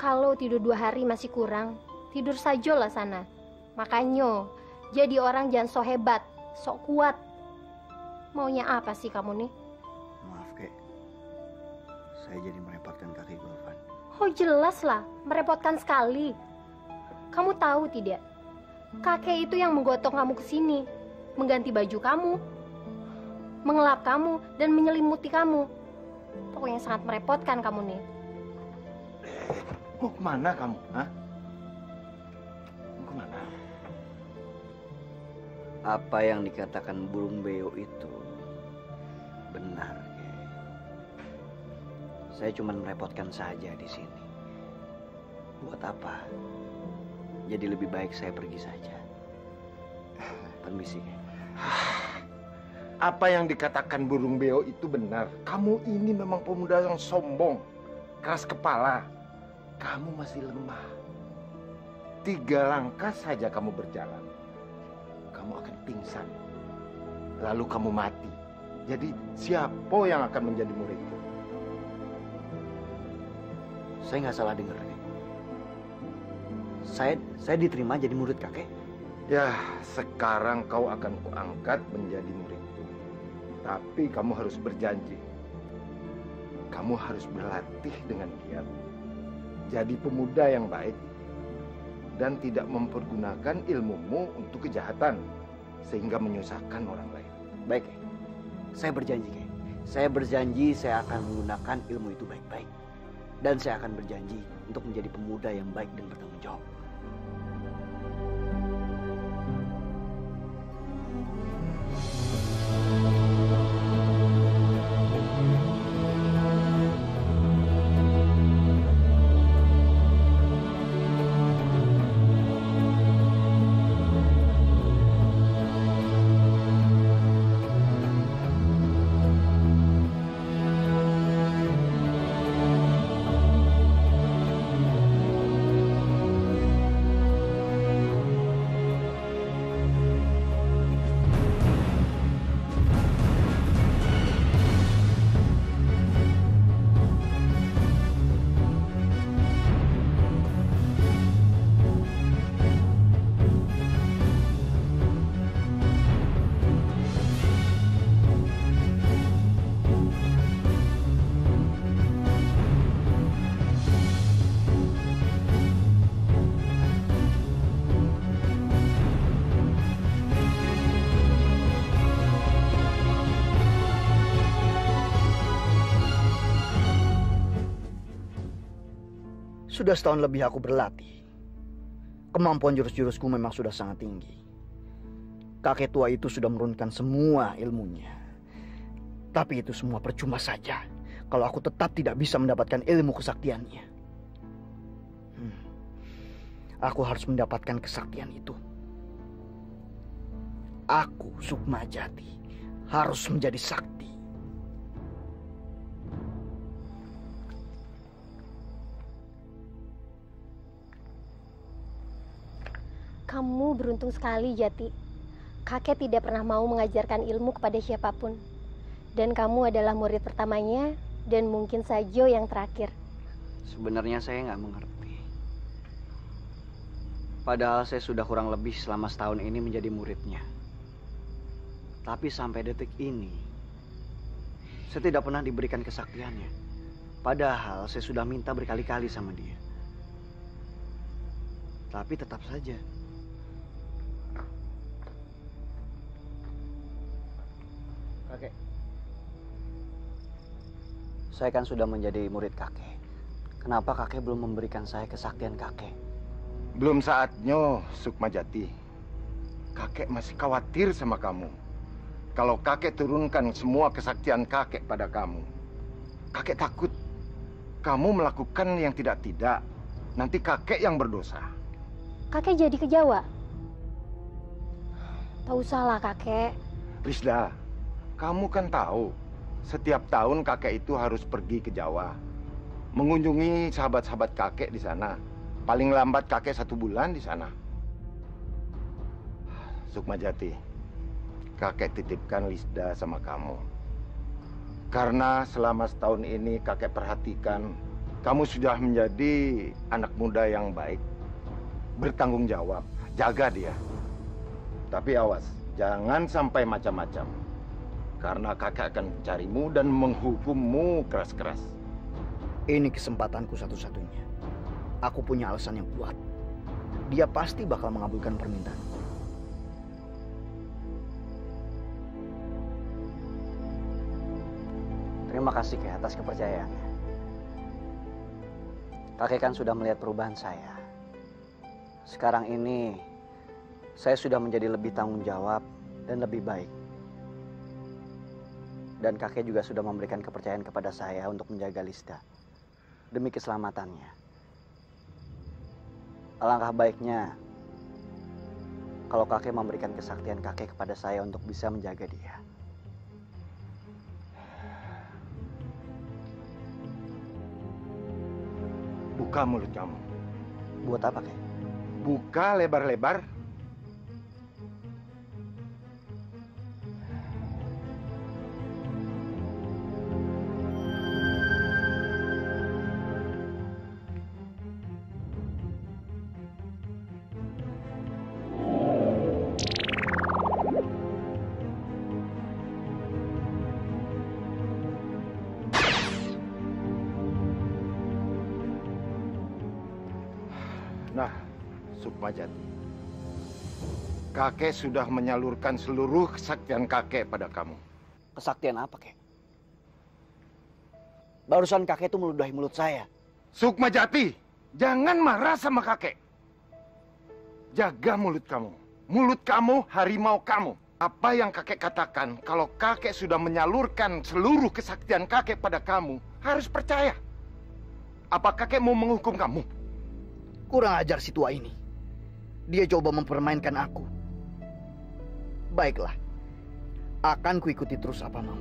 Kalau tidur 2 hari masih kurang, tidur sajalah sana. Makanya, jadi orang jangan so hebat, sok kuat. Maunya apa sih kamu nih? Maaf, Kek. Saya jadi merepotkan kakek Gulvan. Oh jelas lah, merepotkan sekali. Kamu tahu tidak? Kakek itu yang menggotong kamu ke sini, mengganti baju kamu, mengelap kamu, dan menyelimuti kamu. Pokoknya sangat merepotkan kamu nih. Mau kemana kamu? Hah? Mau kemana? Apa yang dikatakan burung beo itu benar, Kek. Saya cuma merepotkan saja di sini. Buat apa? Jadi lebih baik saya pergi saja. Permisi, Kek. Apa yang dikatakan burung beo itu benar. Kamu ini memang pemuda yang sombong, keras kepala. Kamu masih lemah. 3 langkah saja kamu berjalan, kamu akan pingsan. Lalu kamu mati. Jadi siapa yang akan menjadi muridku? Saya nggak salah dengar, Kek. Saya diterima jadi murid kakek. Ya, sekarang kau akan kuangkat menjadi muridku. Tapi kamu harus berjanji. Kamu harus berlatih dengan giat. Jadi pemuda yang baik dan tidak mempergunakan ilmumu untuk kejahatan sehingga menyusahkan orang lain. Baik, Kek. Saya berjanji, Kek. Saya berjanji saya akan menggunakan ilmu itu baik-baik. Dan saya akan berjanji untuk menjadi pemuda yang baik dan bertanggung jawab. Sudah setahun lebih aku berlatih. Kemampuan jurus-jurusku memang sudah sangat tinggi. Kakek tua itu sudah menurunkan semua ilmunya. Tapi itu semua percuma saja kalau aku tetap tidak bisa mendapatkan ilmu kesaktiannya. Aku harus mendapatkan kesaktian itu. Aku, Sukmajati, harus menjadi sakti. Kamu beruntung sekali, Jati. Kakek tidak pernah mau mengajarkan ilmu kepada siapapun. Dan kamu adalah murid pertamanya dan mungkin saja yang terakhir. Sebenarnya saya nggak mengerti. Padahal saya sudah kurang lebih selama setahun ini menjadi muridnya. Tapi sampai detik ini, saya tidak pernah diberikan kesaktiannya. Padahal saya sudah minta berkali-kali sama dia. Tapi tetap saja. Kakek. Saya kan sudah menjadi murid kakek. Kenapa kakek belum memberikan saya kesaktian kakek? Belum saatnya, Sukmajati. Kakek masih khawatir sama kamu. Kalau kakek turunkan semua kesaktian kakek pada kamu, kakek takut kamu melakukan yang tidak-tidak. Nanti kakek yang berdosa. Kakek jadi ke Jawa? Tak usahlah kakek. Risda, kamu kan tahu setiap tahun kakek itu harus pergi ke Jawa, mengunjungi sahabat-sahabat kakek di sana. Paling lambat kakek 1 bulan di sana. Sukmajati, kakek titipkan Lisda sama kamu. Karena selama setahun ini kakek perhatikan, kamu sudah menjadi anak muda yang baik, bertanggung jawab, jaga dia. Tapi awas, jangan sampai macam-macam. Karena kakek akan mencarimu dan menghukummu keras-keras. Ini kesempatanku satu-satunya. Aku punya alasan yang kuat. Dia pasti bakal mengabulkan permintaan. Terima kasih Kek atas kepercayaannya. Kakek kan sudah melihat perubahan saya. Sekarang ini saya sudah menjadi lebih tanggung jawab dan lebih baik. Dan kakek juga sudah memberikan kepercayaan kepada saya untuk menjaga Lisda demi keselamatannya. Alangkah baiknya kalau kakek memberikan kesaktian kakek kepada saya untuk bisa menjaga dia. Buka mulut kamu. Buat apa, Kek? Buka lebar-lebar. Nah, Sukmajati, kakek sudah menyalurkan seluruh kesaktian kakek pada kamu. Kesaktian apa, Kek? Barusan kakek itu meludahi mulut saya. Sukmajati, jangan marah sama kakek. Jaga mulut kamu. Mulut kamu, harimau kamu. Apa yang kakek katakan, kalau kakek sudah menyalurkan seluruh kesaktian kakek pada kamu, harus percaya. Apa kakek mau menghukum kamu? Kurang ajar si tua ini. Dia coba mempermainkan aku. Baiklah. Akan kuikuti terus apa mau.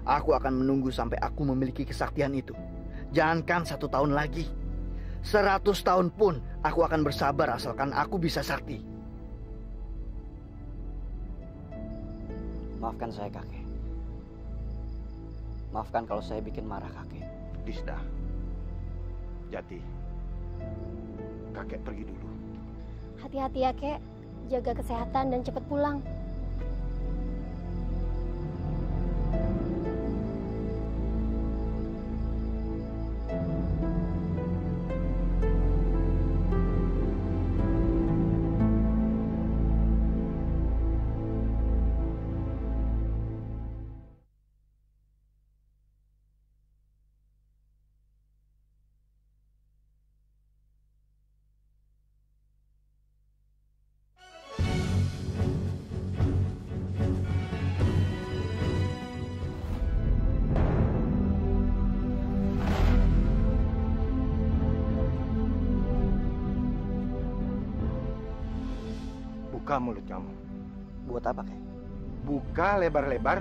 Aku akan menunggu sampai aku memiliki kesaktian itu. Jangankan 1 tahun lagi. 100 tahun pun aku akan bersabar asalkan aku bisa sakti. Maafkan saya, kakek. Maafkan kalau saya bikin marah kakek. Lisda, Jati, kakek pergi dulu. Hati-hati ya, Kek. Jaga kesehatan dan cepat pulang. Buka mulut kamu. Buat apa, Kek? Buka lebar-lebar.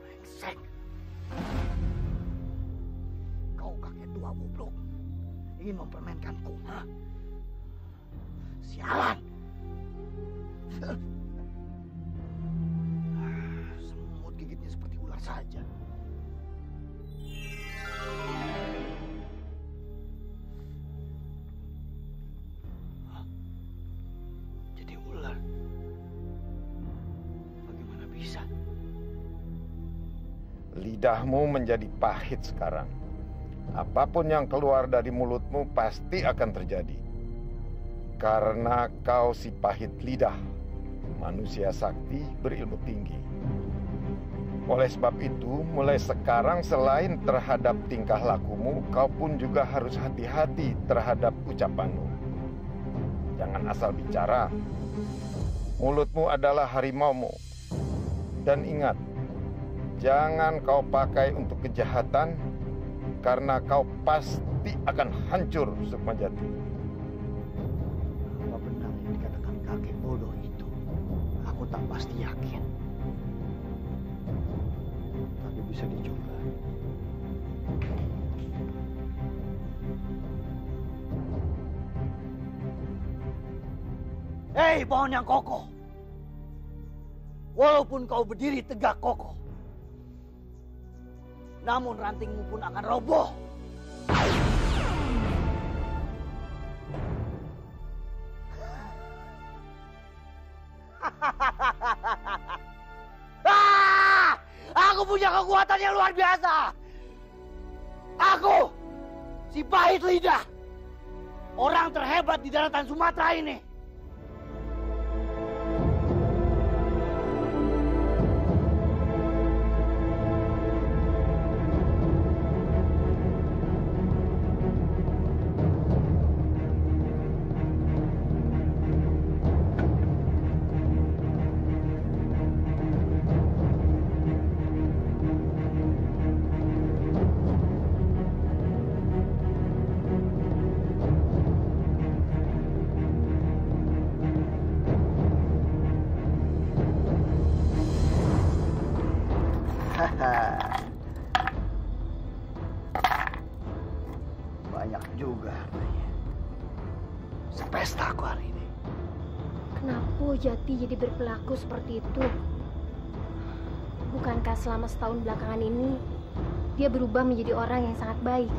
Brengsek. Kau kakek tua goblok. Ingin mempermainkanku, ha? Sialan. Semut gigitnya seperti ular saja. Lidahmu menjadi pahit sekarang. Apapun yang keluar dari mulutmu pasti akan terjadi. Karena kau si pahit lidah, manusia sakti berilmu tinggi. Oleh sebab itu, mulai sekarang selain terhadap tingkah lakumu, kau pun juga harus hati-hati terhadap ucapanmu. Jangan asal bicara. Mulutmu adalah harimaumu. Dan ingat, jangan kau pakai untuk kejahatan, karena kau pasti akan hancur Sukmajati. Apa benar yang dikatakan kakek bodoh itu? Aku tak pasti yakin. Tapi bisa dicoba. Hei pohon yang kokoh. Walaupun kau berdiri tegak kokoh, namun rantingmu pun akan roboh. Aku punya kekuatan yang luar biasa. Aku, si pahit lidah, orang terhebat di daratan Sumatera ini. Banyak juga hartanya. Sepesta aku hari ini. Kenapa Jati jadi berperilaku seperti itu? Bukankah selama setahun belakangan ini dia berubah menjadi orang yang sangat baik?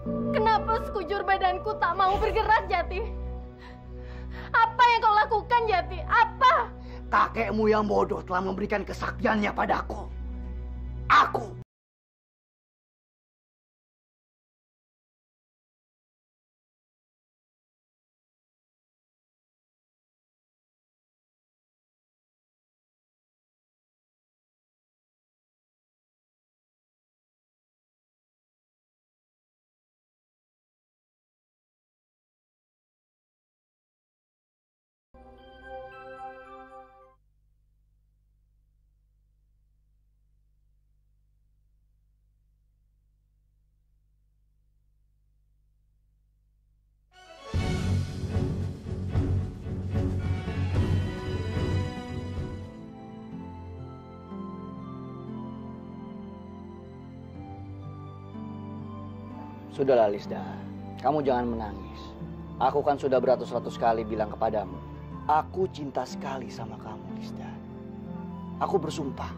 Kenapa sekujur badanku tak mau bergerak, Jati? Apa yang kau lakukan, Jati? Apa? Kakekmu yang bodoh telah memberikan kesaktiannya padaku. Aku. Sudahlah Lisda, kamu jangan menangis. Aku kan sudah beratus-ratus kali bilang kepadamu, aku cinta sekali sama kamu Lisda. Aku bersumpah,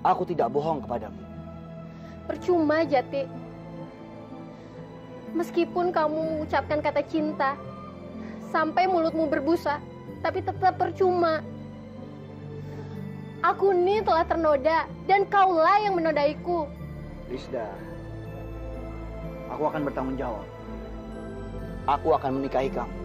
aku tidak bohong kepadamu. Percuma Jati. Meskipun kamu mengucapkan kata cinta, sampai mulutmu berbusa, tapi tetap percuma. Aku ini telah ternoda, dan kaulah yang menodaiku. Lisda, aku akan bertanggung jawab. Aku akan menikahi kamu.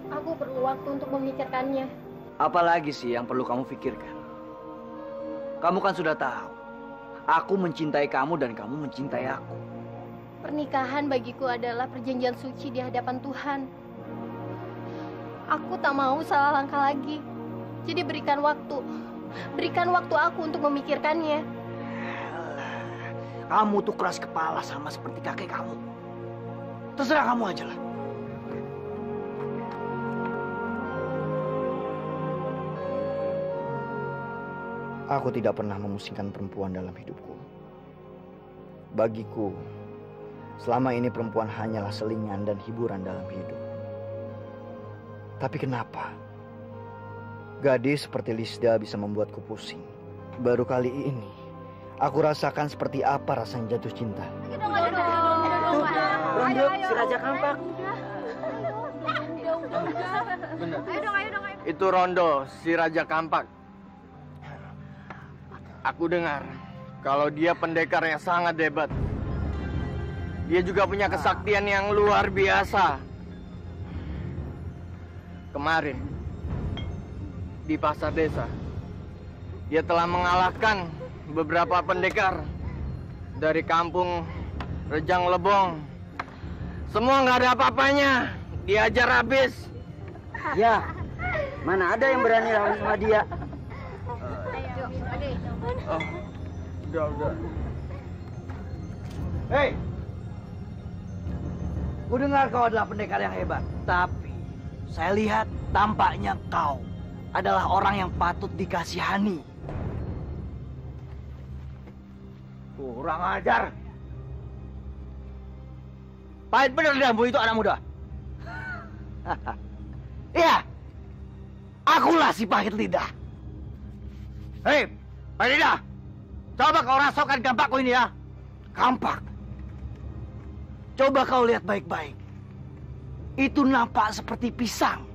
Aku perlu waktu untuk memikirkannya. Apalagi sih yang perlu kamu pikirkan? Kamu kan sudah tahu, aku mencintai kamu dan kamu mencintai aku. Pernikahan bagiku adalah perjanjian suci di hadapan Tuhan. Aku tak mau salah langkah lagi. Jadi berikan waktu. Berikan waktu aku untuk memikirkannya. Kamu tuh keras kepala sama seperti kakek kamu. Terserah kamu aja lah. Aku tidak pernah memusingkan perempuan dalam hidupku. Bagiku, selama ini perempuan hanyalah selingan dan hiburan dalam hidup. Tapi kenapa gadis seperti Lisda bisa membuatku pusing? Baru kali ini, aku rasakan seperti apa rasanya jatuh cinta. Rondo, si Raja Kampak. Itu Rondo, si Raja Kampak. Aku dengar kalau dia pendekar yang sangat hebat. Dia juga punya kesaktian yang luar biasa. Kemarin di pasar desa, dia telah mengalahkan beberapa pendekar dari kampung Rejang Lebong. Semua nggak ada apa-apanya, diajar habis. Ya, mana ada yang berani lawan sama dia? Oh, udah. Hei, ku dengar kau adalah pendekar yang hebat. Tapi saya lihat tampaknya kau adalah orang yang patut dikasihani. Kurang ajar. Pahit bener lidahmu itu anak muda. Iya, akulah si pahit lidah. Hei, pahit lidah. Coba kau rasakan kampakku ini ya. Kampak. Coba kau lihat baik-baik. Itu nampak seperti pisang.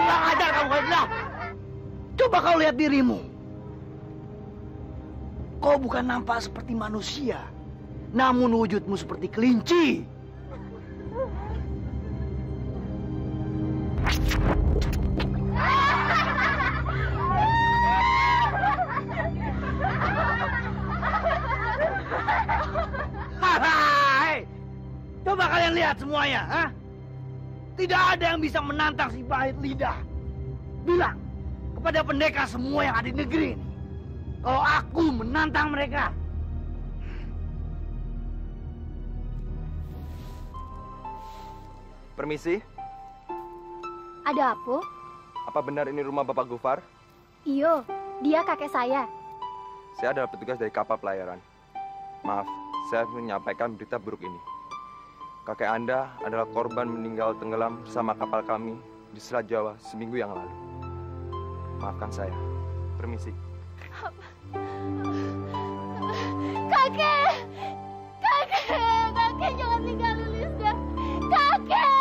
Kurang ajar kamu, Kailah. Coba kau lihat dirimu. Kau bukan nampak seperti manusia, namun wujudmu seperti kelinci. Coba kalian lihat semuanya, ha? Tidak ada yang bisa menantang si pahit lidah. Bilang kepada pendekar semua yang ada di negeri ini, kalau aku menantang mereka. Permisi. Ada apa? Apa benar ini rumah Bapak Gufar? Iyo, dia kakek saya. Saya adalah petugas dari kapal pelayaran. Maaf, saya menyampaikan berita buruk ini. Kakek Anda adalah korban meninggal tenggelam bersama kapal kami di Selat Jawa seminggu yang lalu. Maafkan saya. Permisi. Kakek! Kakek jangan tinggalin Lisda. Kakek!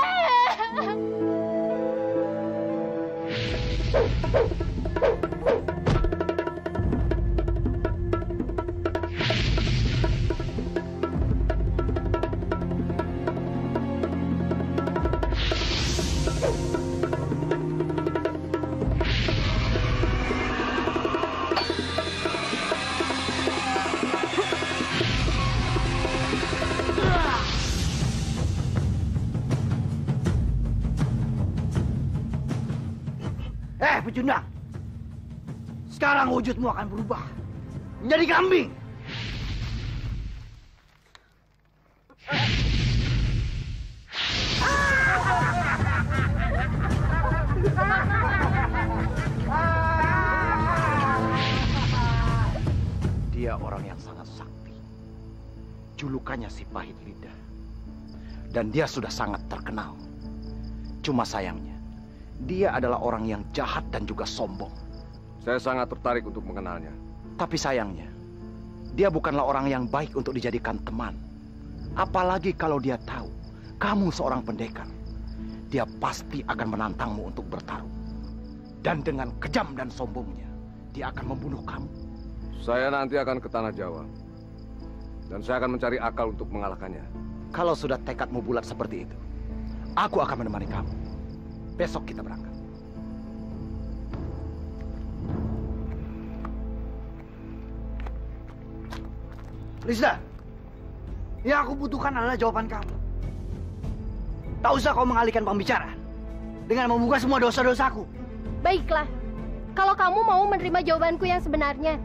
pecundang. Sekarang wujudmu akan berubah menjadi kambing. Dia orang yang sangat sakti. Julukannya si pahit lidah. Dan dia sudah sangat terkenal. Cuma sayangnya, dia adalah orang yang jahat dan juga sombong. Saya sangat tertarik untuk mengenalnya. Tapi sayangnya, dia bukanlah orang yang baik untuk dijadikan teman. Apalagi kalau dia tahu kamu seorang pendekar. Dia pasti akan menantangmu untuk bertarung. Dan dengan kejam dan sombongnya, dia akan membunuh kamu. Saya nanti akan ke Tanah Jawa. Dan saya akan mencari akal untuk mengalahkannya. Kalau sudah tekadmu bulat seperti itu, aku akan menemani kamu. Besok kita berangkat. Lisda, yang aku butuhkan adalah jawaban kamu. Tak usah kau mengalihkan pembicaraan dengan membuka semua dosa-dosaku. Baiklah, kalau kamu mau menerima jawabanku yang sebenarnya,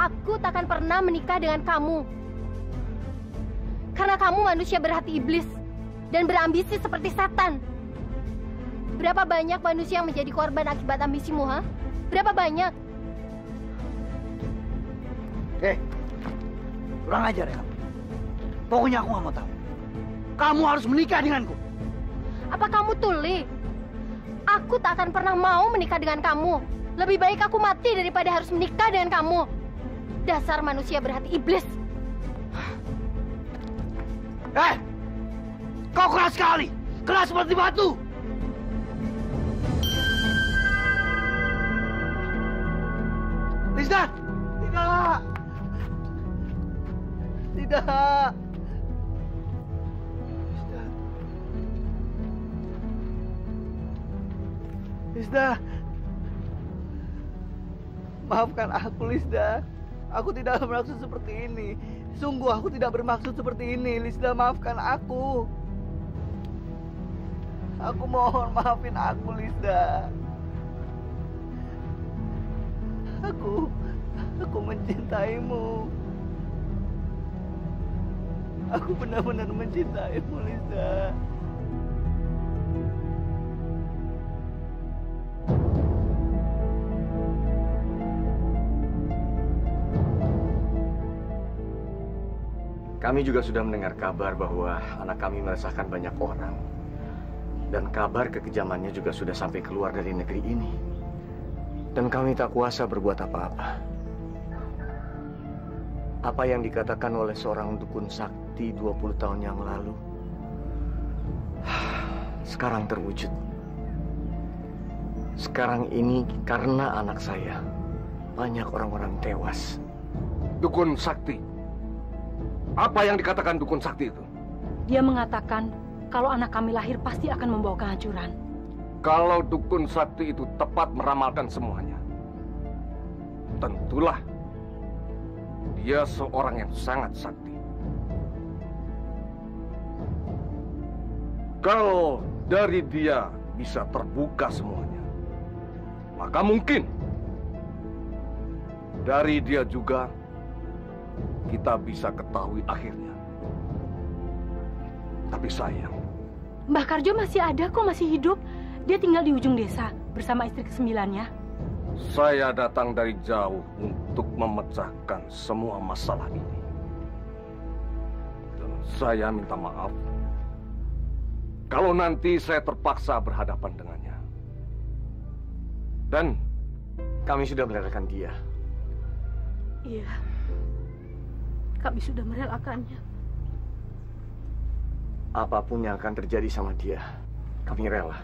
aku tak akan pernah menikah dengan kamu. Karena kamu manusia berhati iblis dan berambisi seperti setan. Berapa banyak manusia yang menjadi korban akibat ambisimu, ha? Berapa banyak? Kurang ajar ya kamu. Pokoknya aku nggak mau tahu. Kamu harus menikah denganku. Apa kamu tuli? Aku tak akan pernah mau menikah dengan kamu. Lebih baik aku mati daripada harus menikah dengan kamu. Dasar manusia berhati iblis. Kau keras sekali. Keras seperti batu. Lisda! Tidak! Tidak! Lisda, maafkan aku, Lisda. Aku tidak bermaksud seperti ini. Sungguh aku tidak bermaksud seperti ini. Lisda, maafkan aku. Aku mohon maafin aku, Lisda. Aku mencintaimu. Aku benar-benar mencintaimu, Lisda. Kami juga sudah mendengar kabar bahwa anak kami meresahkan banyak orang. Dan kabar kekejamannya juga sudah sampai keluar dari negeri ini. Dan kami tak kuasa berbuat apa-apa. Apa yang dikatakan oleh seorang dukun sakti 20 tahun yang lalu, sekarang terwujud. Sekarang ini karena anak saya, banyak orang-orang tewas. Dukun sakti? Apa yang dikatakan dukun sakti itu? Dia mengatakan kalau anak kami lahir pasti akan membawa kehancuran. Kalau dukun sakti itu tepat meramalkan semuanya, tentulah dia seorang yang sangat sakti. Kalau dari dia bisa terbuka semuanya, maka mungkin dari dia juga kita bisa ketahui akhirnya. Tapi sayang, Mbah Karjo masih ada kok, masih hidup. Dia tinggal di ujung desa bersama istri ke-9-nya. saya datang dari jauh untuk memecahkan semua masalah ini. Dan saya minta maaf kalau nanti saya terpaksa berhadapan dengannya. Dan kami sudah merelakan dia. Iya, kami sudah merelakannya. Apapun yang akan terjadi sama dia, kami rela.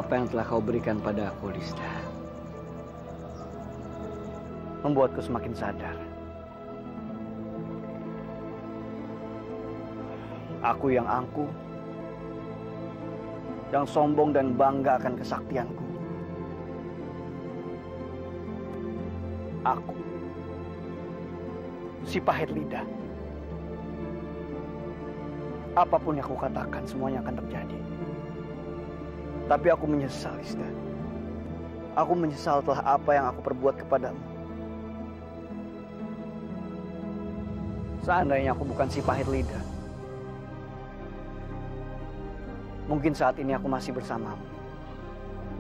Apa yang telah kau berikan pada aku, Lista, membuatku semakin sadar. Aku yang angkuh, yang sombong dan bangga akan kesaktianku. Aku, si pahit lidah. Apapun yang aku katakan, semuanya akan terjadi. Tapi aku menyesal, Lista. Aku menyesal telah apa yang aku perbuat kepadamu. Seandainya aku bukan si pahit lidah, mungkin saat ini aku masih bersamamu.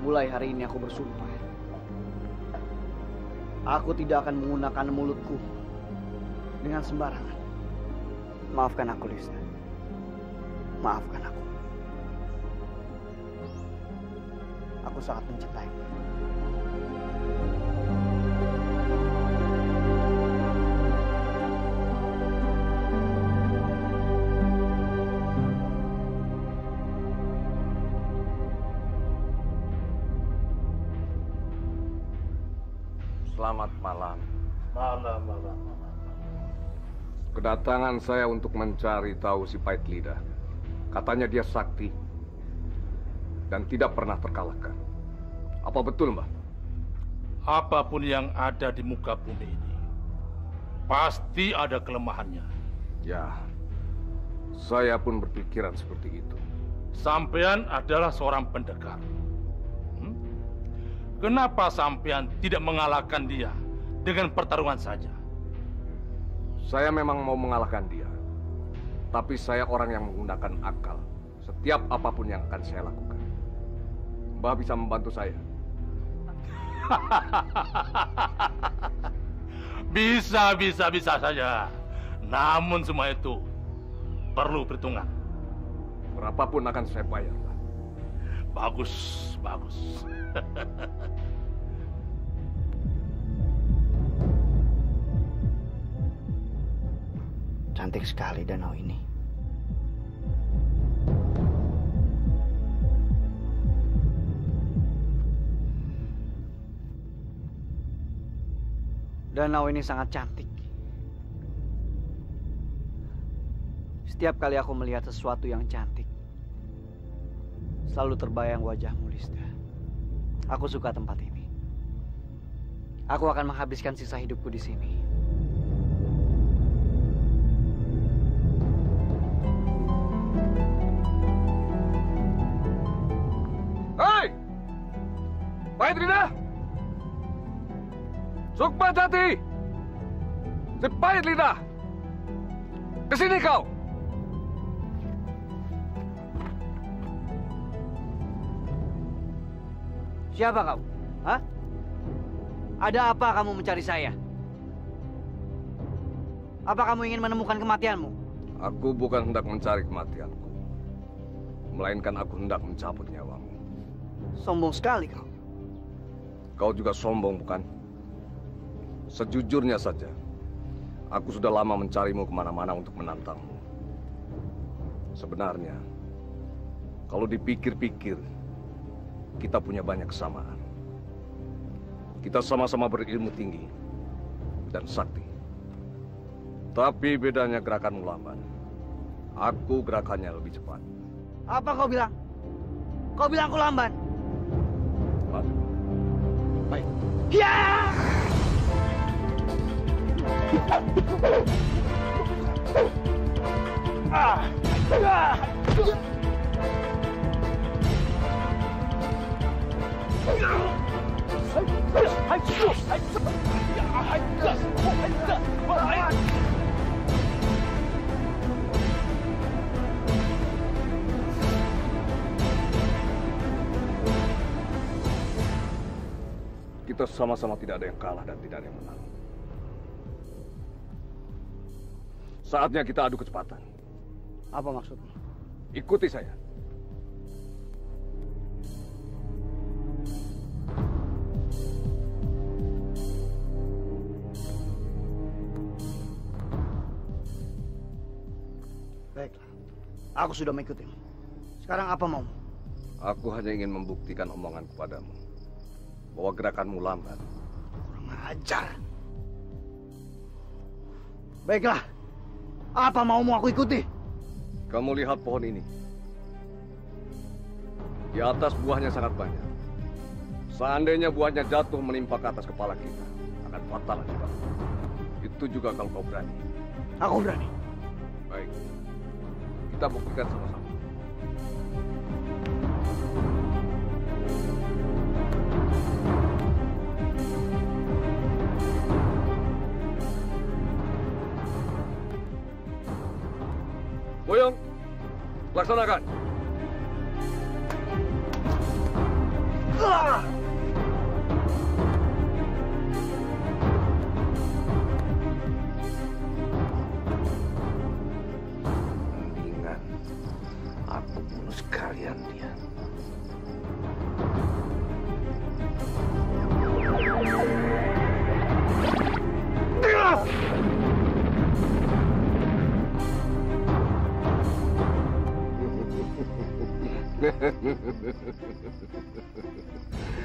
Mulai hari ini aku bersumpah, aku tidak akan menggunakan mulutku dengan sembarangan. Maafkan aku, Lista. Maafkan aku. Aku sangat mencintaimu. Selamat malam. Malam. Kedatangan saya untuk mencari tahu si pahit lidah. Katanya dia sakti dan tidak pernah terkalahkan. Apa betul, Mbah? Apapun yang ada di muka bumi ini, pasti ada kelemahannya. Ya, saya pun berpikiran seperti itu. Sampean adalah seorang pendekar. Kenapa sampean tidak mengalahkan dia dengan pertarungan saja? Saya memang mau mengalahkan dia. Tapi saya orang yang menggunakan akal. Setiap apapun yang akan saya lakukan. Mbah bisa membantu saya. Bisa saja. Namun semua itu perlu perhitungan. Berapapun akan saya bayar. Bagus. Cantik sekali danau ini. Danau ini sangat cantik. Setiap kali aku melihat sesuatu yang cantik, selalu terbayang wajahmu, Lista. Aku suka tempat ini. Aku akan menghabiskan sisa hidupku di sini. Hei! Pahit lidah! Sukma Jati! Si pahit lidah! Kesini kau! Siapa kau? Hah? Ada apa kamu mencari saya? Apa kamu ingin menemukan kematianmu? Aku bukan hendak mencari kematianku. Melainkan aku hendak mencabut nyawamu. Sombong sekali kau. Kau juga sombong, bukan? Sejujurnya saja, aku sudah lama mencarimu kemana-mana untuk menantangmu. Sebenarnya, kalau dipikir-pikir, kita punya banyak kesamaan. Kita sama-sama berilmu tinggi dan sakti. Tapi bedanya gerakanmu lamban. Aku gerakannya lebih cepat. Apa kau bilang? Kau bilang aku lamban? Baik. Ya! Kita sama-sama tidak ada yang kalah dan tidak ada yang menang. Saatnya kita adu kecepatan. Apa maksudmu? Ikuti saya. Baiklah, aku sudah mengikutimu. Sekarang apa maumu? Aku hanya ingin membuktikan omongan kepadamu bahwa gerakanmu lambat. Kurang ajar. Baiklah, apa maumu aku ikuti? Kamu lihat pohon ini. Di atas buahnya sangat banyak. Seandainya buahnya jatuh menimpa ke atas kepala kita, akan fatal akibat. Itu juga kalau kau berani. Aku berani. Baik, kita buktikan sama-sama. Boyong, laksanakan. Mendingan aku bunuh sekalian dia.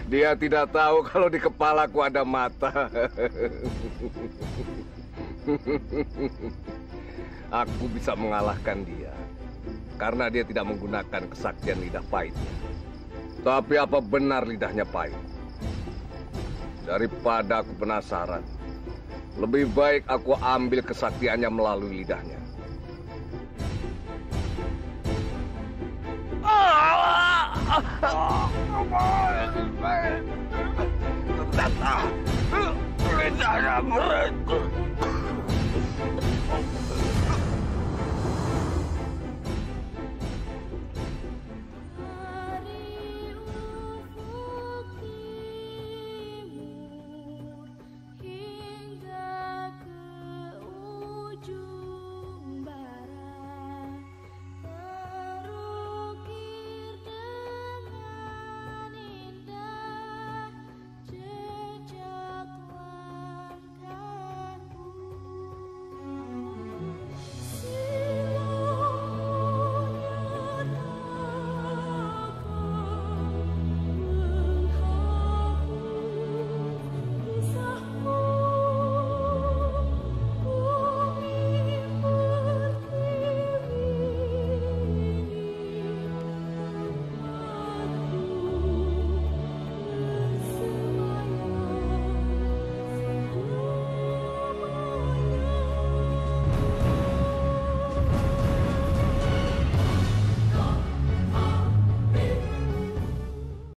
Dia tidak tahu kalau di kepalaku ada mata. Aku bisa mengalahkan dia karena dia tidak menggunakan kesaktian lidah pahitnya. Tapi apa benar lidahnya pahit? Daripada aku penasaran, lebih baik aku ambil kesaktiannya melalui lidahnya. Lidahnya mereka.